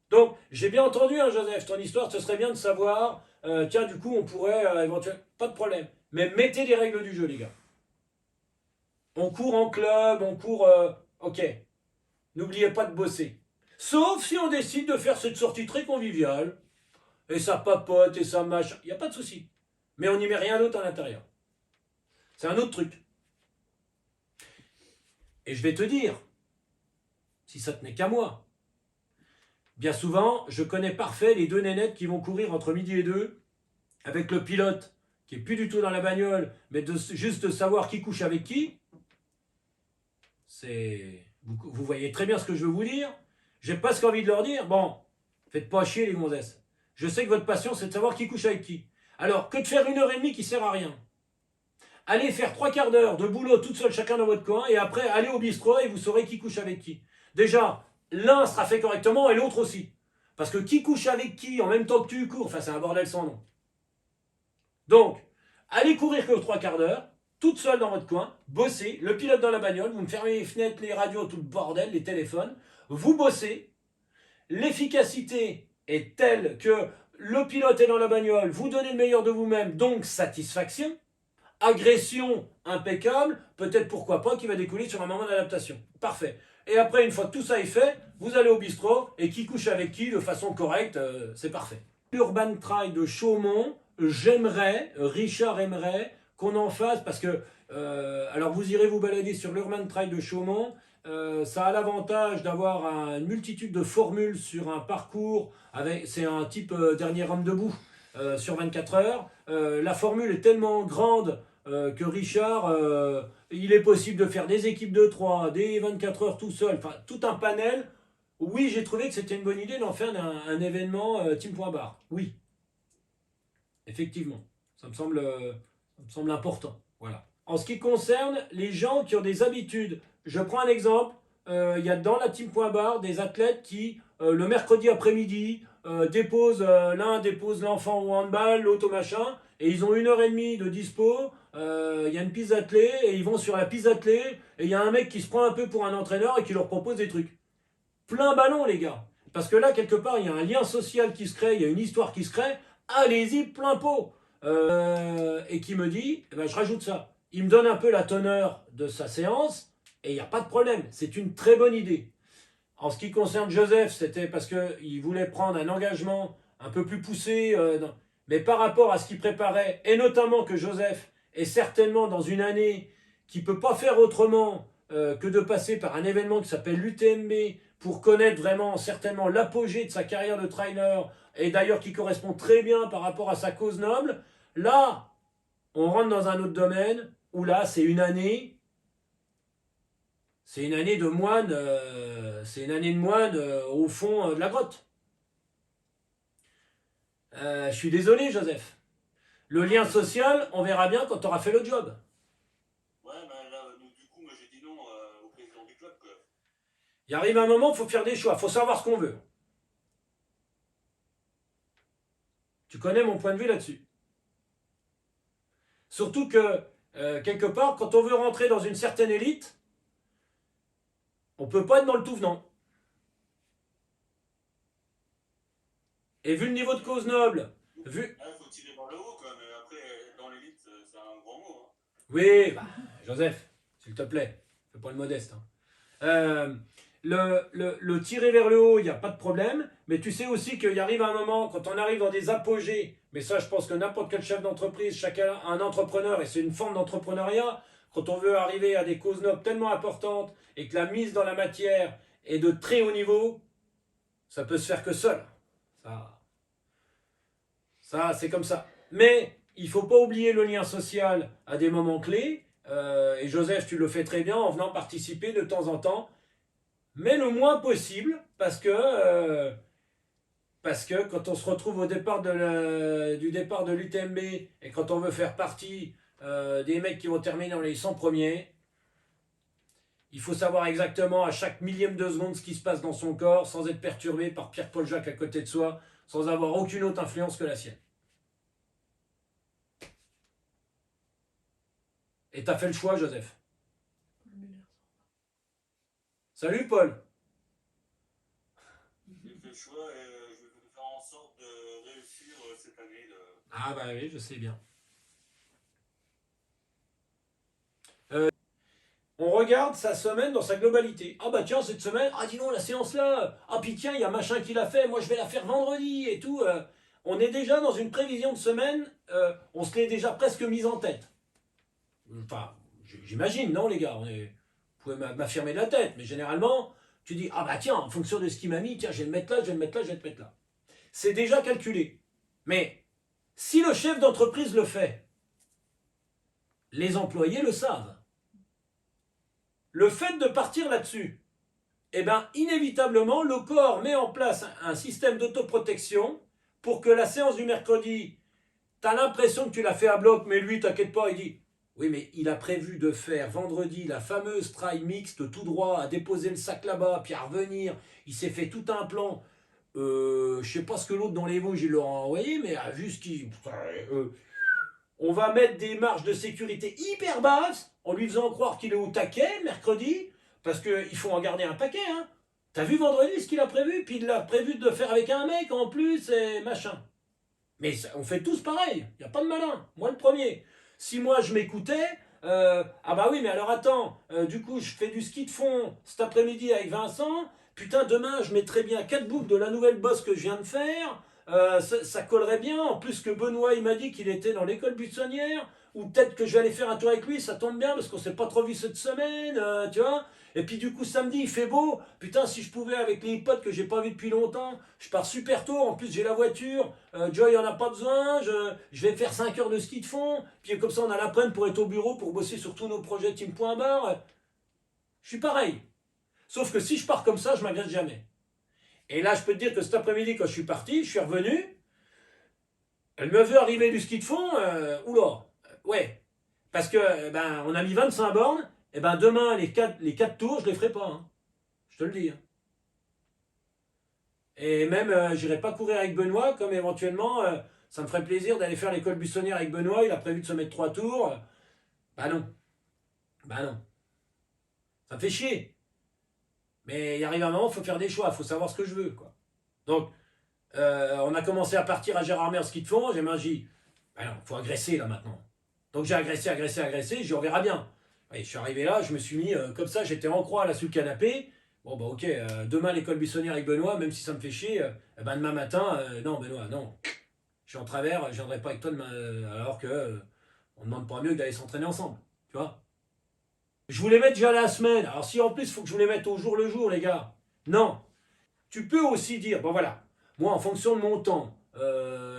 Donc, j'ai bien entendu, hein, Joseph, ton histoire, ce serait bien de savoir, tiens, du coup, on pourrait éventuellement... Pas de problème. Mais mettez les règles du jeu, les gars. On court en club, on court... ok. N'oubliez pas de bosser. Sauf si on décide de faire cette sortie très conviviale, et ça papote, et ça machin, il n'y a pas de souci. Mais on n'y met rien d'autre à l'intérieur. C'est un autre truc. Et je vais te dire, si ça tenait qu'à moi, bien souvent, je connais parfait les deux nénettes qui vont courir entre midi et 2, avec le pilote qui est plus du tout dans la bagnole, mais juste de savoir qui couche avec qui. Vous voyez très bien ce que je veux vous dire. J'ai presque envie de leur dire, bon, faites pas chier les gonzesses. Je sais que votre passion, c'est de savoir qui couche avec qui. Alors, que de faire 1 heure et demie qui sert à rien. Allez faire 3/4 d'heure de boulot toute seule, chacun dans votre coin, et après, allez au bistrot et vous saurez qui couche avec qui. Déjà, l'un sera fait correctement et l'autre aussi. Parce que qui couche avec qui en même temps que tu cours, enfin, c'est un bordel sans nom. Donc, allez courir que 3/4 d'heure, toute seule dans votre coin, bossez, le pilote dans la bagnole, vous me fermez les fenêtres, les radios, tout le bordel, les téléphones, vous bossez, l'efficacité est telle que le pilote est dans la bagnole, vous donnez le meilleur de vous-même, donc satisfaction, agression impeccable, peut-être pourquoi pas qui va découler sur un moment d'adaptation. Parfait. Et après, une fois que tout ça est fait, vous allez au bistrot et qui couche avec qui de façon correcte, c'est parfait. L'Urban Trail de Chaumont, Richard aimerait qu'on en fasse parce que, alors vous irez vous balader sur l'Urban Trail de Chaumont, ça a l'avantage d'avoir une multitude de formules sur un parcours, c'est un type dernier homme debout sur 24 heures. La formule est tellement grande que Richard, il est possible de faire des équipes de 3, des 24 heures tout seul, enfin tout un panel. Oui, j'ai trouvé que c'était une bonne idée d'en faire un événement team.bar. Oui, effectivement, ça me semble important. Voilà. En ce qui concerne les gens qui ont des habitudes, je prends un exemple. Il y a dans la team.bar des athlètes qui, le mercredi après-midi, l'un dépose l'enfant au handball, l'autre au machin, et ils ont 1 heure et demie de dispo. Il y a une piste athlée, et ils vont sur la piste athlée, et il y a un mec qui se prend un peu pour un entraîneur et qui leur propose des trucs. Plein ballon, les gars. Parce que là, quelque part, il y a un lien social qui se crée, il y a une histoire qui se crée. Allez-y, plein pot. Et qui me dit, eh ben, je rajoute ça. Il me donne un peu la teneur de sa séance, et il n'y a pas de problème. C'est une très bonne idée. En ce qui concerne Joseph, c'était parce qu'il voulait prendre un engagement un peu plus poussé, mais par rapport à ce qu'il préparait, et notamment que Joseph est certainement dans une année qui ne peut pas faire autrement que de passer par un événement qui s'appelle l'UTMB pour connaître vraiment certainement l'apogée de sa carrière de trailer, et d'ailleurs qui correspond très bien par rapport à sa cause noble. Là, on rentre dans un autre domaine où là, c'est une année de moine, au fond de la grotte. Je suis désolé, Joseph. Le lien social, on verra bien quand tu auras fait le job. Ouais, ben là, donc, du coup, moi j'ai dit non au président du club, quoi. Il arrive un moment, il faut faire des choix, il faut savoir ce qu'on veut. Tu connais mon point de vue là-dessus. Surtout que, quelque part, quand on veut rentrer dans une certaine élite, on ne peut pas être dans le tout venant. Et vu le niveau de cause noble, vu... Là, il faut tirer vers le haut, quoi, mais après, dans l'élite, c'est un grand mot, hein. Oui, bah, Joseph, s'il te plaît, fais pas le modeste. Hein. Le tirer vers le haut, il n'y a pas de problème, mais tu sais aussi qu'il arrive un moment, quand on arrive dans des apogées, mais ça je pense que n'importe quel chef d'entreprise, chacun un entrepreneur, et c'est une forme d'entrepreneuriat, quand on veut arriver à des causes nobles tellement importantes, et que la mise dans la matière est de très haut niveau, ça peut se faire que seul. Ça c'est comme ça. Mais il ne faut pas oublier le lien social à des moments clés, et Joseph, tu le fais très bien en venant participer de temps en temps, mais le moins possible, parce que quand on se retrouve au départ du départ de l'UTMB et quand on veut faire partie des mecs qui vont terminer dans les 100 premiers. Il faut savoir exactement à chaque millième de seconde ce qui se passe dans son corps sans être perturbé par Pierre-Paul Jacques à côté de soi, sans avoir aucune autre influence que la sienne. Et t'as fait le choix, Joseph. Salut, Paul. J'ai fait le choix et je vais faire en sorte de réussir cette année. Ah bah oui, je sais bien. On regarde sa semaine dans sa globalité. Ah bah tiens, cette semaine, ah dis donc, la séance là, ah puis tiens, il y a machin qui l'a fait, moi je vais la faire vendredi et tout. On est déjà dans une prévision de semaine, on se l'est déjà presque mise en tête. Enfin, j'imagine, non les gars, vous pouvez m'affirmer de la tête, mais généralement, tu dis, ah bah tiens, en fonction de ce qu'il m'a mis, tiens, je vais le mettre là, je vais le mettre là, je vais le mettre là. C'est déjà calculé. Mais si le chef d'entreprise le fait, les employés le savent. Le fait de partir là-dessus, eh ben, inévitablement, le corps met en place un système d'autoprotection pour que la séance du mercredi, tu as l'impression que tu l'as fait à bloc, mais lui, t'inquiète pas, il dit oui, mais il a prévu de faire vendredi la fameuse trail mixte tout droit, à déposer le sac là-bas, puis à revenir. Il s'est fait tout un plan. Je sais pas ce que l'autre dans les Vosges, il leur a envoyé, mais vu ce qu'il. On va mettre des marges de sécurité hyper basses en lui faisant croire qu'il est au taquet mercredi, parce qu'il faut en garder un paquet. Hein. T'as vu vendredi ce qu'il a prévu, puis il a prévu de le faire avec un mec en plus et machin. Mais ça, on fait tous pareil, il n'y a pas de malin. Moi le premier. Si moi je m'écoutais, ah bah oui, mais alors attends, du coup je fais du ski de fond cet après-midi avec Vincent, putain demain je mettrai bien 4 boucles de la nouvelle bosse que je viens de faire, ça collerait bien, en plus que Benoît il m'a dit qu'il était dans l'école buissonnière, ou peut-être que je vais aller faire un tour avec lui, ça tombe bien parce qu'on s'est pas trop vu cette semaine, tu vois. Et puis du coup samedi il fait beau, putain si je pouvais avec les potes que j'ai pas vu depuis longtemps, je pars super tôt, en plus j'ai la voiture, Joy en a pas besoin, je vais faire 5 heures de ski de fond, puis comme ça on a l'après-midi pour être au bureau, pour bosser sur tous nos projets Team.bar. Je suis pareil. Sauf que si je pars comme ça, je m'agresse jamais. Et là je peux te dire que cet après-midi quand je suis parti, je suis revenu, elle me veut arriver du ski de fond, oula, ouais. Parce que ben on a mis 25 bornes, et ben demain les 4 tours, je les ferai pas. Hein. Je te le dis. Hein. Et même, j'irai pas courir avec Benoît, comme éventuellement, ça me ferait plaisir d'aller faire l'école buissonnière avec Benoît. Il a prévu de se mettre 3 tours. Bah non. Bah non. Ça me fait chier. Mais il arrive un moment, il faut faire des choix. Il faut savoir ce que je veux. Quoi. Donc, on a commencé à partir à Gérardmer ski de fond. J'ai dit, bah non, il faut agresser là maintenant. Donc j'ai agressé. J'ai dit, on verra bien. Et je suis arrivé là, je me suis mis comme ça, j'étais en croix là sous le canapé. Bon bah ok, demain l'école buissonnière avec Benoît, même si ça me fait chier, ben demain matin, non Benoît, non. Je suis en travers, je viendrai pas avec toi demain, alors que on ne demande pas mieux que d'aller s'entraîner ensemble, tu vois. Je voulais mettre déjà la semaine, alors si en plus il faut que je vous les mette au jour le jour les gars. Non. Tu peux aussi dire, bon voilà, moi en fonction de mon temps,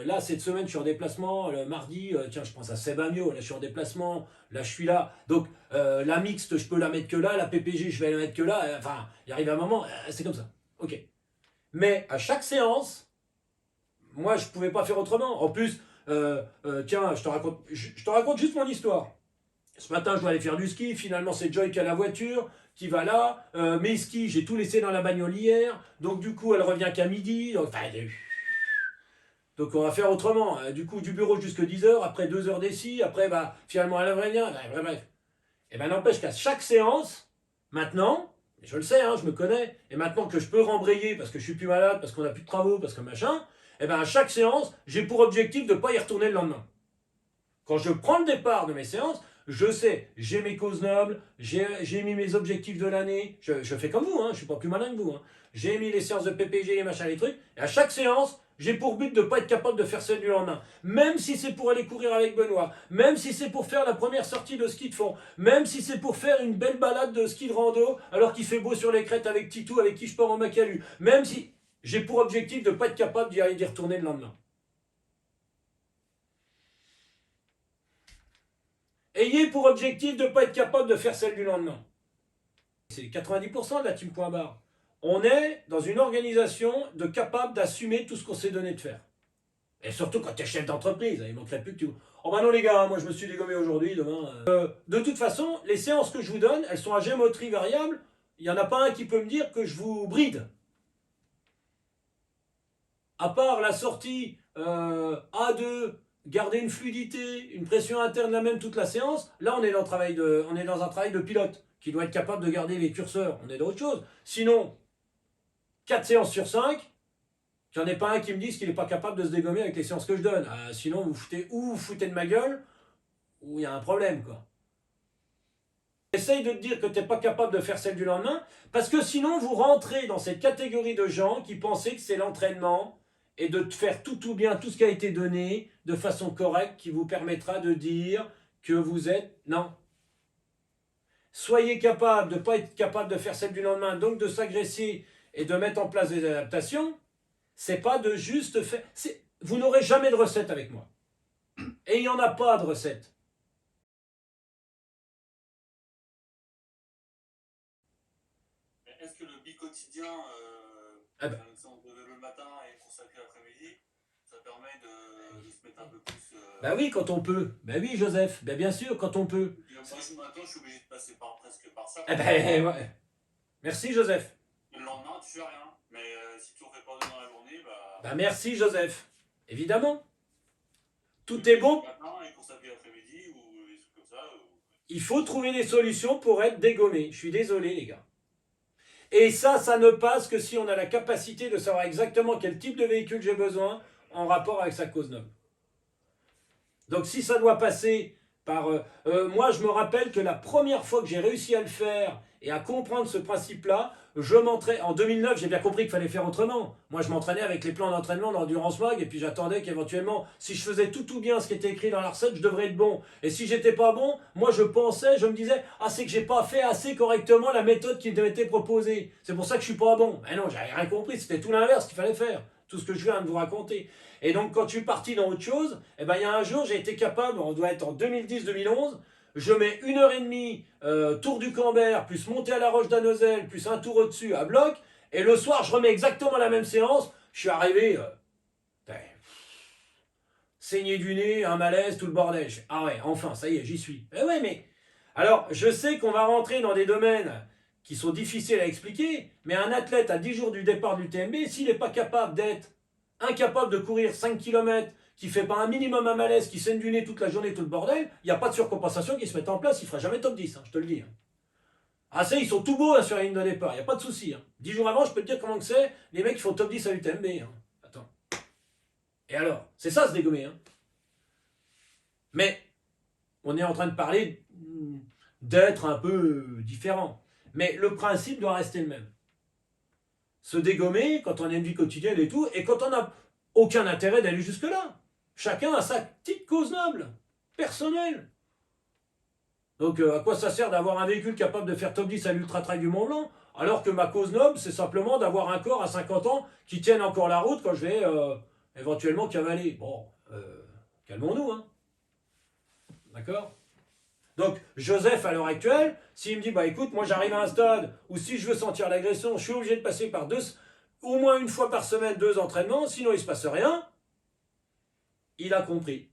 là cette semaine je suis en déplacement, le mardi, tiens je pense à Sebamio, là je suis en déplacement, là je suis là, donc la mixte je peux la mettre que là, la PPG je vais la mettre que là, enfin il arrive un moment, c'est comme ça, ok. Mais à chaque séance, moi je pouvais pas faire autrement, en plus, tiens je te raconte juste mon histoire. Ce matin, je dois aller faire du ski. Finalement, c'est Joy qui a la voiture, qui va là. Mes skis, j'ai tout laissé dans la bagnole hier. Donc, du coup, elle revient qu'à midi. Donc, on va faire autrement. Du coup, du bureau jusqu'à 10h. Après 2 heures d'essi. Après, bah, finalement, elle revient. Bref. Et ben, n'empêche qu'à chaque séance, maintenant, je le sais, hein, je me connais. Et maintenant que je peux rembrayer parce que je suis plus malade, parce qu'on n'a plus de travaux, parce que machin. Et ben, à chaque séance, j'ai pour objectif de ne pas y retourner le lendemain. Quand je prends le départ de mes séances, je sais, j'ai mes causes nobles, j'ai mis mes objectifs de l'année, je fais comme vous, hein, je ne suis pas plus malin que vous. Hein. J'ai mis les séances de PPG, les machins, les trucs, et à chaque séance, j'ai pour but de ne pas être capable de faire celle du lendemain. Même si c'est pour aller courir avec Benoît, même si c'est pour faire la première sortie de ski de fond, même si c'est pour faire une belle balade de ski de rando, alors qu'il fait beau sur les crêtes avec Titou, avec qui je pars en Macalu, même si j'ai pour objectif de ne pas être capable d'y retourner le lendemain. Ayez pour objectif de ne pas être capable de faire celle du lendemain. C'est 90% de la team.bar. On est dans une organisation de capable d'assumer tout ce qu'on s'est donné de faire. Et surtout quand tu es chef d'entreprise, il ne manquerait plus que tu... Oh bah non les gars, moi je me suis dégommé aujourd'hui, demain. De toute façon, les séances que je vous donne, elles sont à géométrie variable. Il n'y en a pas un qui peut me dire que je vous bride. À part la sortie A2, garder une fluidité, une pression interne la même toute la séance, là on est dans, on est dans un travail de pilote qui doit être capable de garder les curseurs. On est dans autre chose. Sinon, 4 séances sur 5, qu'il n'y en ait pas un qui me dise qu'il n'est pas capable de se dégommer avec les séances que je donne. Sinon, vous foutez de ma gueule, ou il y a un problème, quoi. Essaye de te dire que tu n'es pas capable de faire celle du lendemain, parce que sinon, vous rentrez dans cette catégorie de gens qui pensaient que c'est l'entraînement et de te faire tout bien, tout ce qui a été donné, de façon correcte, qui vous permettra de dire que vous êtes... Non. Soyez capable de ne pas être capable de faire celle du lendemain, donc de s'agresser et de mettre en place des adaptations. C'est pas de juste faire... Vous n'aurez jamais de recette avec moi. Et il n'y en a pas de recette. Est-ce que le bi-quotidien, le matin et consacré l'après-midi, ça permet de se mettre un peu plus... Bah oui, quand on peut. Bah oui, Joseph. Bah bien sûr, quand on peut. Moi, maintenant, je suis obligé de passer presque par ça. Eh ben, ouais. Merci, Joseph. Le lendemain, tu fais rien. Mais si tu ne refais pas dans la journée, bah merci, Joseph. Évidemment. Tout est bon. Et consacré l'après-midi ou des trucs comme ça. Il faut trouver des solutions pour être dégommé. Je suis désolé, les gars. Et ça ne passe que si on a la capacité de savoir exactement quel type de véhicule j'ai besoin en rapport avec sa cause noble. Donc si ça doit passer par... moi, je me rappelle que la première fois que j'ai réussi à le faire et à comprendre ce principe-là, je m'entraînais... En 2009, j'ai bien compris qu'il fallait faire autrement. Moi, je m'entraînais avec les plans d'entraînement d'Endurance Mag et puis j'attendais qu'éventuellement, si je faisais tout bien ce qui était écrit dans la recette, je devrais être bon. Et si j'étais pas bon, moi, je me disais, c'est que j'ai pas fait assez correctement la méthode qui m'était proposée. C'est pour ça que je suis pas bon. Mais non, j'avais rien compris. C'était tout l'inverse qu'il fallait faire. Tout ce que je viens de vous raconter. Et donc, quand je suis parti dans autre chose, il y a un jour, j'ai été capable, on doit être en 2010-2011, je mets 1h30 tour du Camber, plus monter à la Roche d'Anozel, plus un tour au-dessus à bloc, et le soir, je remets exactement la même séance. Je suis arrivé, saigné du nez, un malaise, tout le bordel. Ah ouais, enfin, ça y est, j'y suis. Eh ouais, mais... Alors, je sais qu'on va rentrer dans des domaines qui sont difficiles à expliquer, mais un athlète à 10 jours du départ du TMB, s'il n'est pas capable d'être incapable de courir 5 km, qui fait pas un minimum un malaise, qui saigne du nez toute la journée, tout le bordel, il n'y a pas de surcompensation qui se mette en place, il ne fera jamais top 10, je te le dis. Ils sont tout beaux sur la ligne de départ, il n'y a pas de souci. 10 jours avant, je peux te dire comment que c'est, les mecs qui font top 10 à l'UTMB. Attends. Et alors, c'est ça se dégommer. Mais, on est en train de parler d'être un peu différent. Mais le principe doit rester le même. Se dégommer quand on a une vie quotidienne et tout, et quand on n'a aucun intérêt d'aller jusque-là. Chacun a sa petite cause noble, personnelle. Donc à quoi ça sert d'avoir un véhicule capable de faire top 10 à l'Ultra Trail du Mont Blanc, alors que ma cause noble, c'est simplement d'avoir un corps à 50 ans qui tienne encore la route quand je vais éventuellement cavaler. Bon, calmons-nous, D'accord ? Donc, Joseph, à l'heure actuelle, s'il me dit, écoute, moi j'arrive à un stade où si je veux sentir l'agression, je suis obligé de passer par au moins une fois par semaine, 2 entraînements, sinon il ne se passe rien, il a compris.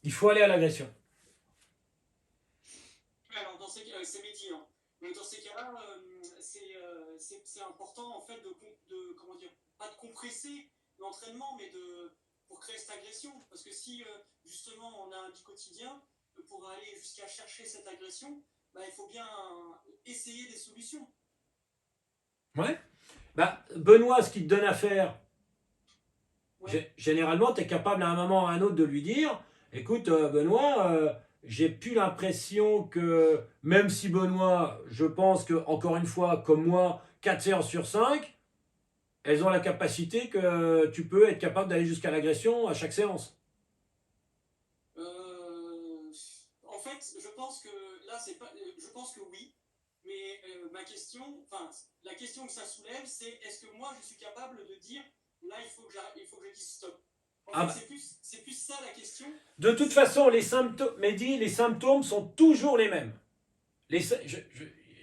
Il faut aller à l'agression. Alors, c'est Mehdi, mais dans ces cas-là, c'est important, en fait, de comment dire, pas de compresser l'entraînement, mais pour créer cette agression. Parce que si, justement, on a un bi-quotidien, pour aller jusqu'à chercher cette agression, il faut bien essayer des solutions. Ouais. Benoît, ce qu'il te donne à faire, ouais. Généralement, tu es capable à un moment ou à un autre de lui dire, écoute, Benoît, j'ai plus l'impression que, même si Benoît, je pense que, encore une fois, comme moi, 4 séances sur 5, elles ont la capacité que tu peux être capable d'aller jusqu'à l'agression à chaque séance. En fait, je pense que là, je pense que oui. Mais la question que ça soulève, c'est est-ce que moi, je suis capable de dire, là, il faut que je dise stop. C'est plus ça la question. De toute façon, les symptômes sont toujours les mêmes.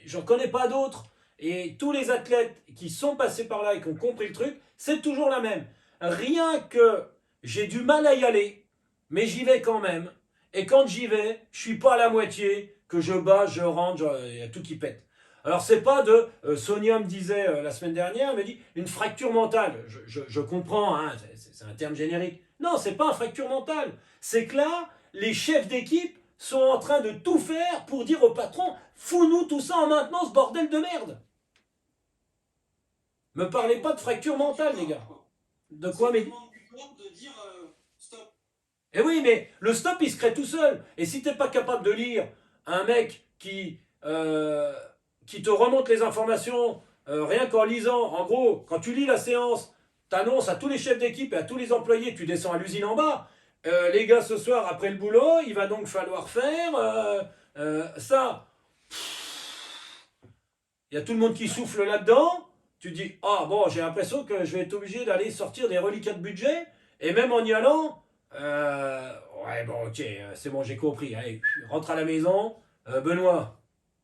J'en connais pas d'autres. Et tous les athlètes qui sont passés par là et qui ont compris le truc, c'est toujours la même. Rien que j'ai du mal à y aller, mais j'y vais quand même. Et quand j'y vais, je suis pas à la moitié, que je bats, je rentre, il y a tout qui pète. Alors c'est pas de, Sonia me disait la semaine dernière, elle me dit, une fracture mentale. Je comprends, hein, c'est un terme générique. Non, c'est pas une fracture mentale. C'est que là, les chefs d'équipe sont en train de tout faire pour dire au patron, fous-nous tout ça en maintenant, ce bordel de merde. Me parlez pas de fracture mentale, les gars. De quoi, mais... de dire stop. Eh oui, mais le stop, il se crée tout seul. Et si t'es pas capable de lire un mec qui te remonte les informations rien qu'en lisant, en gros, quand tu lis la séance, t'annonces à tous les chefs d'équipe et à tous les employés, tu descends à l'usine en bas. Les gars, ce soir, après le boulot, il va donc falloir faire ça. Il y a tout le monde qui souffle là-dedans. Tu dis, ah bon, j'ai l'impression que je vais être obligé d'aller sortir des reliquats de budget. Et même en y allant, ouais, bon, ok, c'est bon, j'ai compris. Allez, rentre à la maison. Benoît,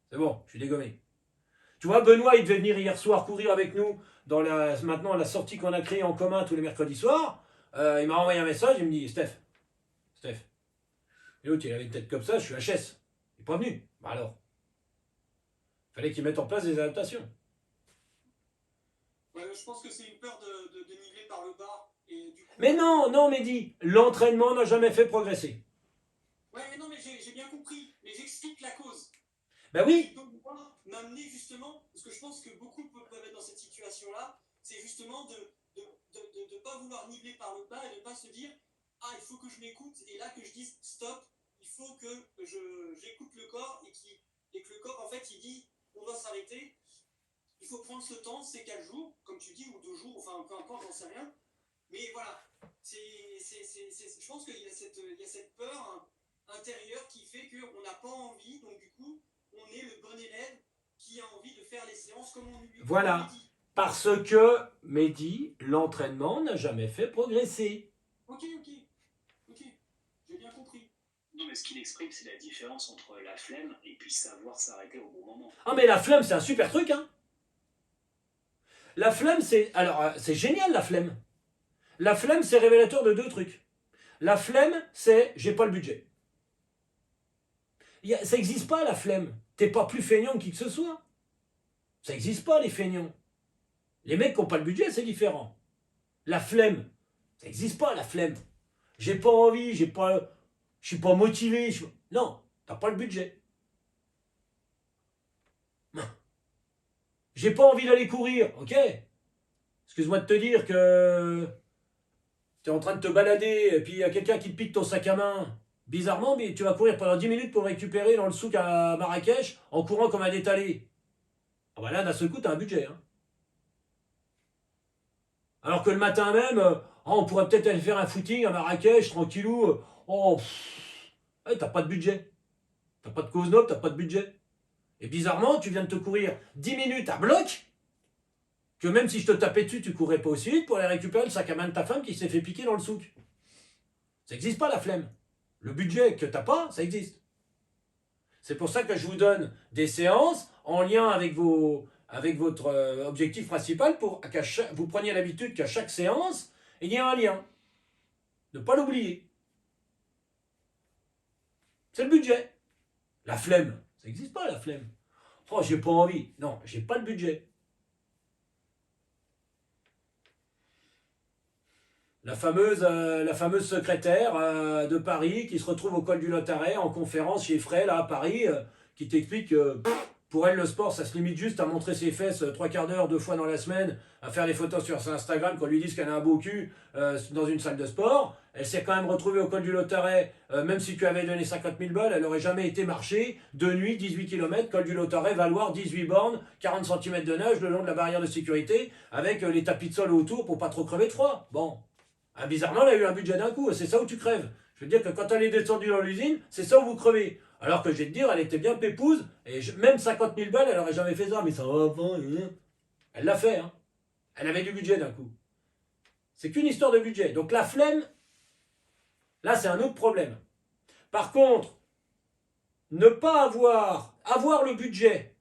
c'est bon, je suis dégommé. Tu vois, Benoît, il devait venir hier soir courir avec nous dans maintenant la sortie qu'on a créée en commun tous les mercredis soirs. Il m'a envoyé un message, il me dit, Steph. Et l'autre, il avait une tête comme ça, je suis HS. Il n'est pas venu. Bah alors. Fallait qu'il mette en place des adaptations. Ouais, je pense que c'est une peur de niveler par le bas. Et du coup, Mais non, Mehdi, l'entraînement n'a jamais fait progresser. ouais, mais non, mais j'ai bien compris. Mais j'explique la cause. Ben oui. Donc, moi, m'amener justement, parce que je pense que beaucoup peuvent être dans cette situation-là, c'est justement de ne pas vouloir niveler par le bas et de ne pas se dire, ah, il faut que je m'écoute, et là que je dise stop, il faut que j'écoute le corps et que le corps, en fait, il dit, on doit s'arrêter. Il faut prendre ce temps, c'est 4 jours, comme tu dis, ou 2 jours, enfin peu importe, j'en sais rien. Mais voilà, je pense qu'il y a cette peur intérieure qui fait qu'on n'a pas envie, donc du coup, on est le bon élève qui a envie de faire les séances comme on lui dit. Voilà. Parce que, Mehdi, l'entraînement n'a jamais fait progresser. Ok, j'ai bien compris. Non, mais ce qu'il exprime, c'est la différence entre la flemme et puis savoir s'arrêter au bon moment. Ah, mais la flemme, c'est un super truc, hein. La flemme, c'est génial, la flemme. La flemme, c'est révélateur de 2 trucs. La flemme, c'est j'ai pas le budget. Ça n'existe pas, la flemme. T'es pas plus feignant que qui que ce soit. Ça n'existe pas, les feignants. Les mecs qui n'ont pas le budget, c'est différent. La flemme, ça n'existe pas, la flemme. J'ai pas envie, je suis pas motivé. Non, t'as pas le budget. J'ai pas envie d'aller courir, ok. Excuse-moi de te dire que tu es en train de te balader et puis il y a quelqu'un qui te pique ton sac à main. Bizarrement, mais tu vas courir pendant 10 minutes pour le récupérer dans le souk à Marrakech en courant comme un détalé. Ah bah là, d'un seul coup, t'as un budget. Hein. Alors que le matin même, on pourrait peut-être aller faire un footing à Marrakech, tranquillou. Ouais, t'as pas de budget. T'as pas de cause noble, t'as pas de budget. Et bizarrement, tu viens de te courir 10 minutes à bloc, que même si je te tapais dessus, tu courrais pas aussi vite pour aller récupérer le sac à main de ta femme qui s'est fait piquer dans le souk. Ça n'existe pas, la flemme. Le budget que t'as pas, ça existe. C'est pour ça que je vous donne des séances en lien avec votre objectif principal pour que vous preniez l'habitude qu'à chaque séance, il y a un lien. Ne pas l'oublier. C'est le budget. La flemme, ça n'existe pas, la flemme. Oh, j'ai pas envie. Non, j'ai pas le budget. La fameuse secrétaire de Paris qui se retrouve au col du Lotaret en conférence chez Frey, là, à Paris, qui t'explique que pour elle, le sport, ça se limite juste à montrer ses fesses 3 quarts d'heure, 2 fois dans la semaine, à faire des photos sur son Instagram, qu'on lui dise qu'elle a un beau cul dans une salle de sport. Elle s'est quand même retrouvée au col du Lotaret, même si tu avais donné 50 000 balles, elle n'aurait jamais été marcher de nuit 18 km, col du Lotaret, Valoir, 18 bornes, 40 cm de nage le long de la barrière de sécurité, avec les tapis de sol autour pour pas trop crever de froid. Bon. Ah, bizarrement, elle a eu un budget d'un coup, c'est ça où tu crèves. Je veux dire que quand elle est descendue dans l'usine, c'est ça où vous crevez. Alors que je vais te dire, elle était bien pépouse, et même 50 000 balles, elle n'aurait jamais fait ça, mais ça va pas. Elle l'a fait, hein. Elle avait du budget d'un coup. C'est qu'une histoire de budget. Donc la flemme, là, c'est un autre problème. Par contre, ne pas avoir le budget,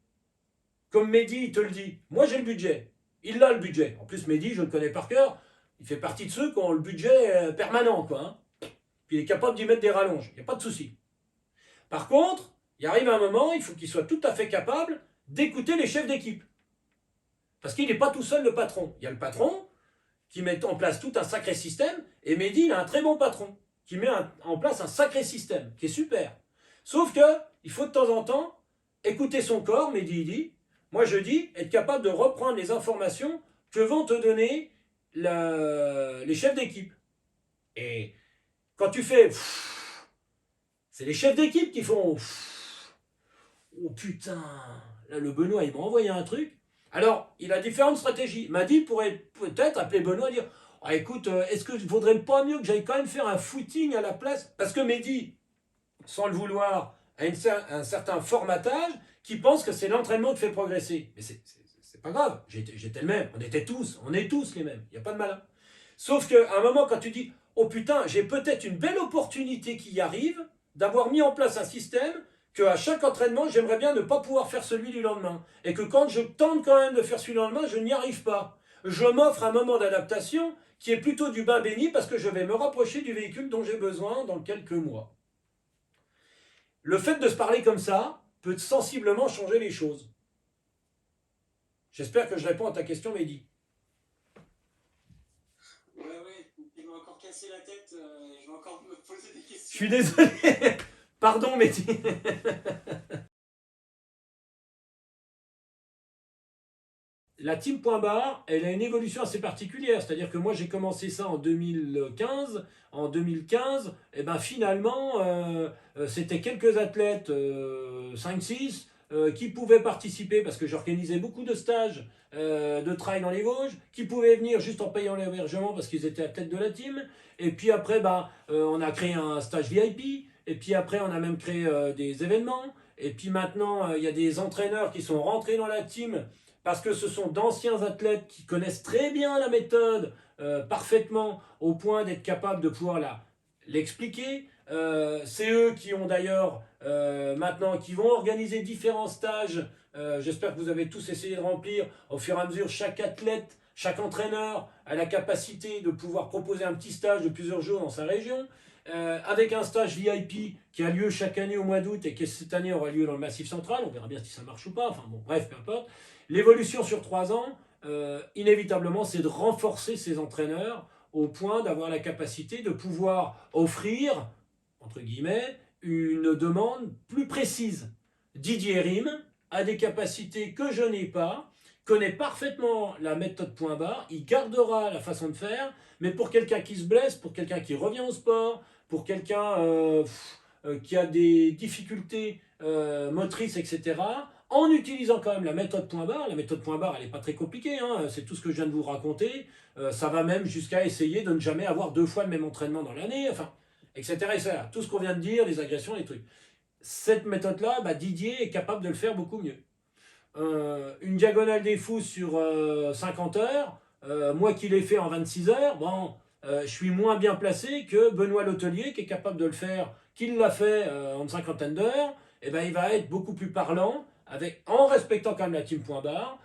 comme Mehdi, il te le dit. Moi, j'ai le budget. Il a le budget. En plus, Mehdi, je le connais par cœur. Il fait partie de ceux qui ont le budget permanent, quoi. Hein. Puis il est capable d'y mettre des rallonges. Il n'y a pas de souci. Par contre, il arrive un moment, il faut qu'il soit tout à fait capable d'écouter les chefs d'équipe. Parce qu'il n'est pas tout seul le patron. Il y a le patron qui met en place tout un sacré système, et Mehdi, il a un très bon patron qui met en place un sacré système, qui est super. Sauf que, il faut de temps en temps écouter son corps, Mehdi il dit. Moi je dis, être capable de reprendre les informations que vont te donner les chefs d'équipe. Et quand tu fais... C'est les chefs d'équipe qui font... Oh putain, là le Benoît il m'a envoyé un truc. Alors, il a différentes stratégies. Mehdi pourrait peut-être appeler Benoît et dire ah, écoute, est-ce que ne vaudrait pas mieux que j'aille quand même faire un footing à la place? Parce que Mehdi, sans le vouloir, a un certain formatage qui pense que c'est l'entraînement qui fait progresser. Mais c'est pas grave, j'étais le même, on est tous les mêmes, il n'y a pas de malin. Sauf qu'à un moment, quand tu dis oh putain, j'ai peut-être une belle opportunité qui y arrive d'avoir mis en place un système qu'à chaque entraînement, j'aimerais bien ne pas pouvoir faire celui du lendemain. Et que quand je tente quand même de faire celui du lendemain, je n'y arrive pas. Je m'offre un moment d'adaptation qui est plutôt du bain béni parce que je vais me rapprocher du véhicule dont j'ai besoin dans quelques mois. Le fait de se parler comme ça peut sensiblement changer les choses. J'espère que je réponds à ta question, Mehdi. Ouais, il m'a encore cassé la tête, je vais encore me poser des questions. Je suis désolé. Pardon, Mehdi. La team Point Barre, elle a une évolution assez particulière. C'est-à-dire que moi, j'ai commencé ça en 2015. En 2015, et ben finalement, c'était quelques athlètes, 5-6, qui pouvaient participer parce que j'organisais beaucoup de stages de trail dans les Vosges, qui pouvaient venir juste en payant l'hébergement parce qu'ils étaient athlètes de la team. Et puis après, on a créé un stage VIP. Et puis après, on a même créé des événements. Et puis maintenant, il y a des entraîneurs qui sont rentrés dans la team parce que ce sont d'anciens athlètes qui connaissent très bien la méthode parfaitement au point d'être capables de pouvoir l'expliquer. C'est eux qui ont d'ailleurs maintenant, qui vont organiser différents stages. J'espère que vous avez tous essayé de remplir au fur et à mesure. Chaque athlète, chaque entraîneur a la capacité de pouvoir proposer un petit stage de plusieurs jours dans sa région. Avec un stage VIP qui a lieu chaque année au mois d'août et qui cette année aura lieu dans le Massif Central. On verra bien si ça marche ou pas. Enfin bon, bref, peu importe. L'évolution sur 3 ans, inévitablement, c'est de renforcer ces entraîneurs au point d'avoir la capacité de pouvoir offrir, entre guillemets, une demande plus précise. Didier Rime a des capacités que je n'ai pas, connaît parfaitement la méthode Point Barre, il gardera la façon de faire, mais pour quelqu'un qui se blesse, pour quelqu'un qui revient au sport, pour quelqu'un qui a des difficultés motrices, etc., en utilisant quand même la méthode Point Barre. La méthode Point Barre, elle n'est pas très compliquée, hein, c'est tout ce que je viens de vous raconter. Ça va même jusqu'à essayer de ne jamais avoir 2 fois le même entraînement dans l'année, enfin, etc., etc. Tout ce qu'on vient de dire, les agressions, les trucs. Cette méthode-là, Didier est capable de le faire beaucoup mieux. Une diagonale des fous sur 50 heures, moi qui l'ai fait en 26 heures, je suis moins bien placé que Benoît Letellier qui est capable de le faire, qui l'a fait en une cinquantaine d'heures. Et il va être beaucoup plus parlant en respectant quand même la team Point Barre.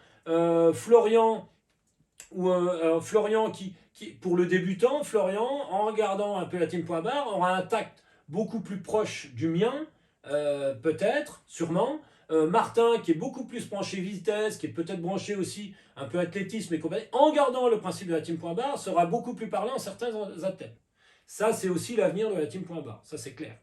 Florian qui, pour le débutant, Florian, en regardant un peu la team Point Barre, aura un tact beaucoup plus proche du mien, peut-être, sûrement. Martin, qui est beaucoup plus branché vitesse, qui est peut-être branché aussi un peu athlétisme et compagnie, en gardant le principe de la team Point Barre, sera beaucoup plus parlant à certains athlètes. Ça, c'est aussi l'avenir de la team Point Barre, ça c'est clair.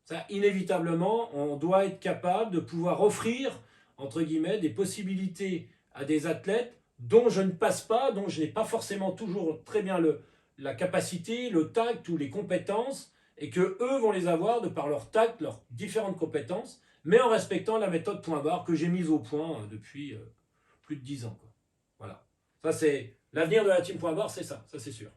Ça, inévitablement, on doit être capable de pouvoir offrir, entre guillemets, des possibilités à des athlètes dont je ne passe pas, dont je n'ai pas forcément toujours très bien la capacité, le tact ou les compétences, et que eux vont les avoir de par leur tact, leurs différentes compétences, mais en respectant la méthode Point Barre que j'ai mise au point depuis plus de 10 ans. Quoi. Voilà. Ça, c'est l'avenir de la team Point Barre, c'est ça c'est sûr.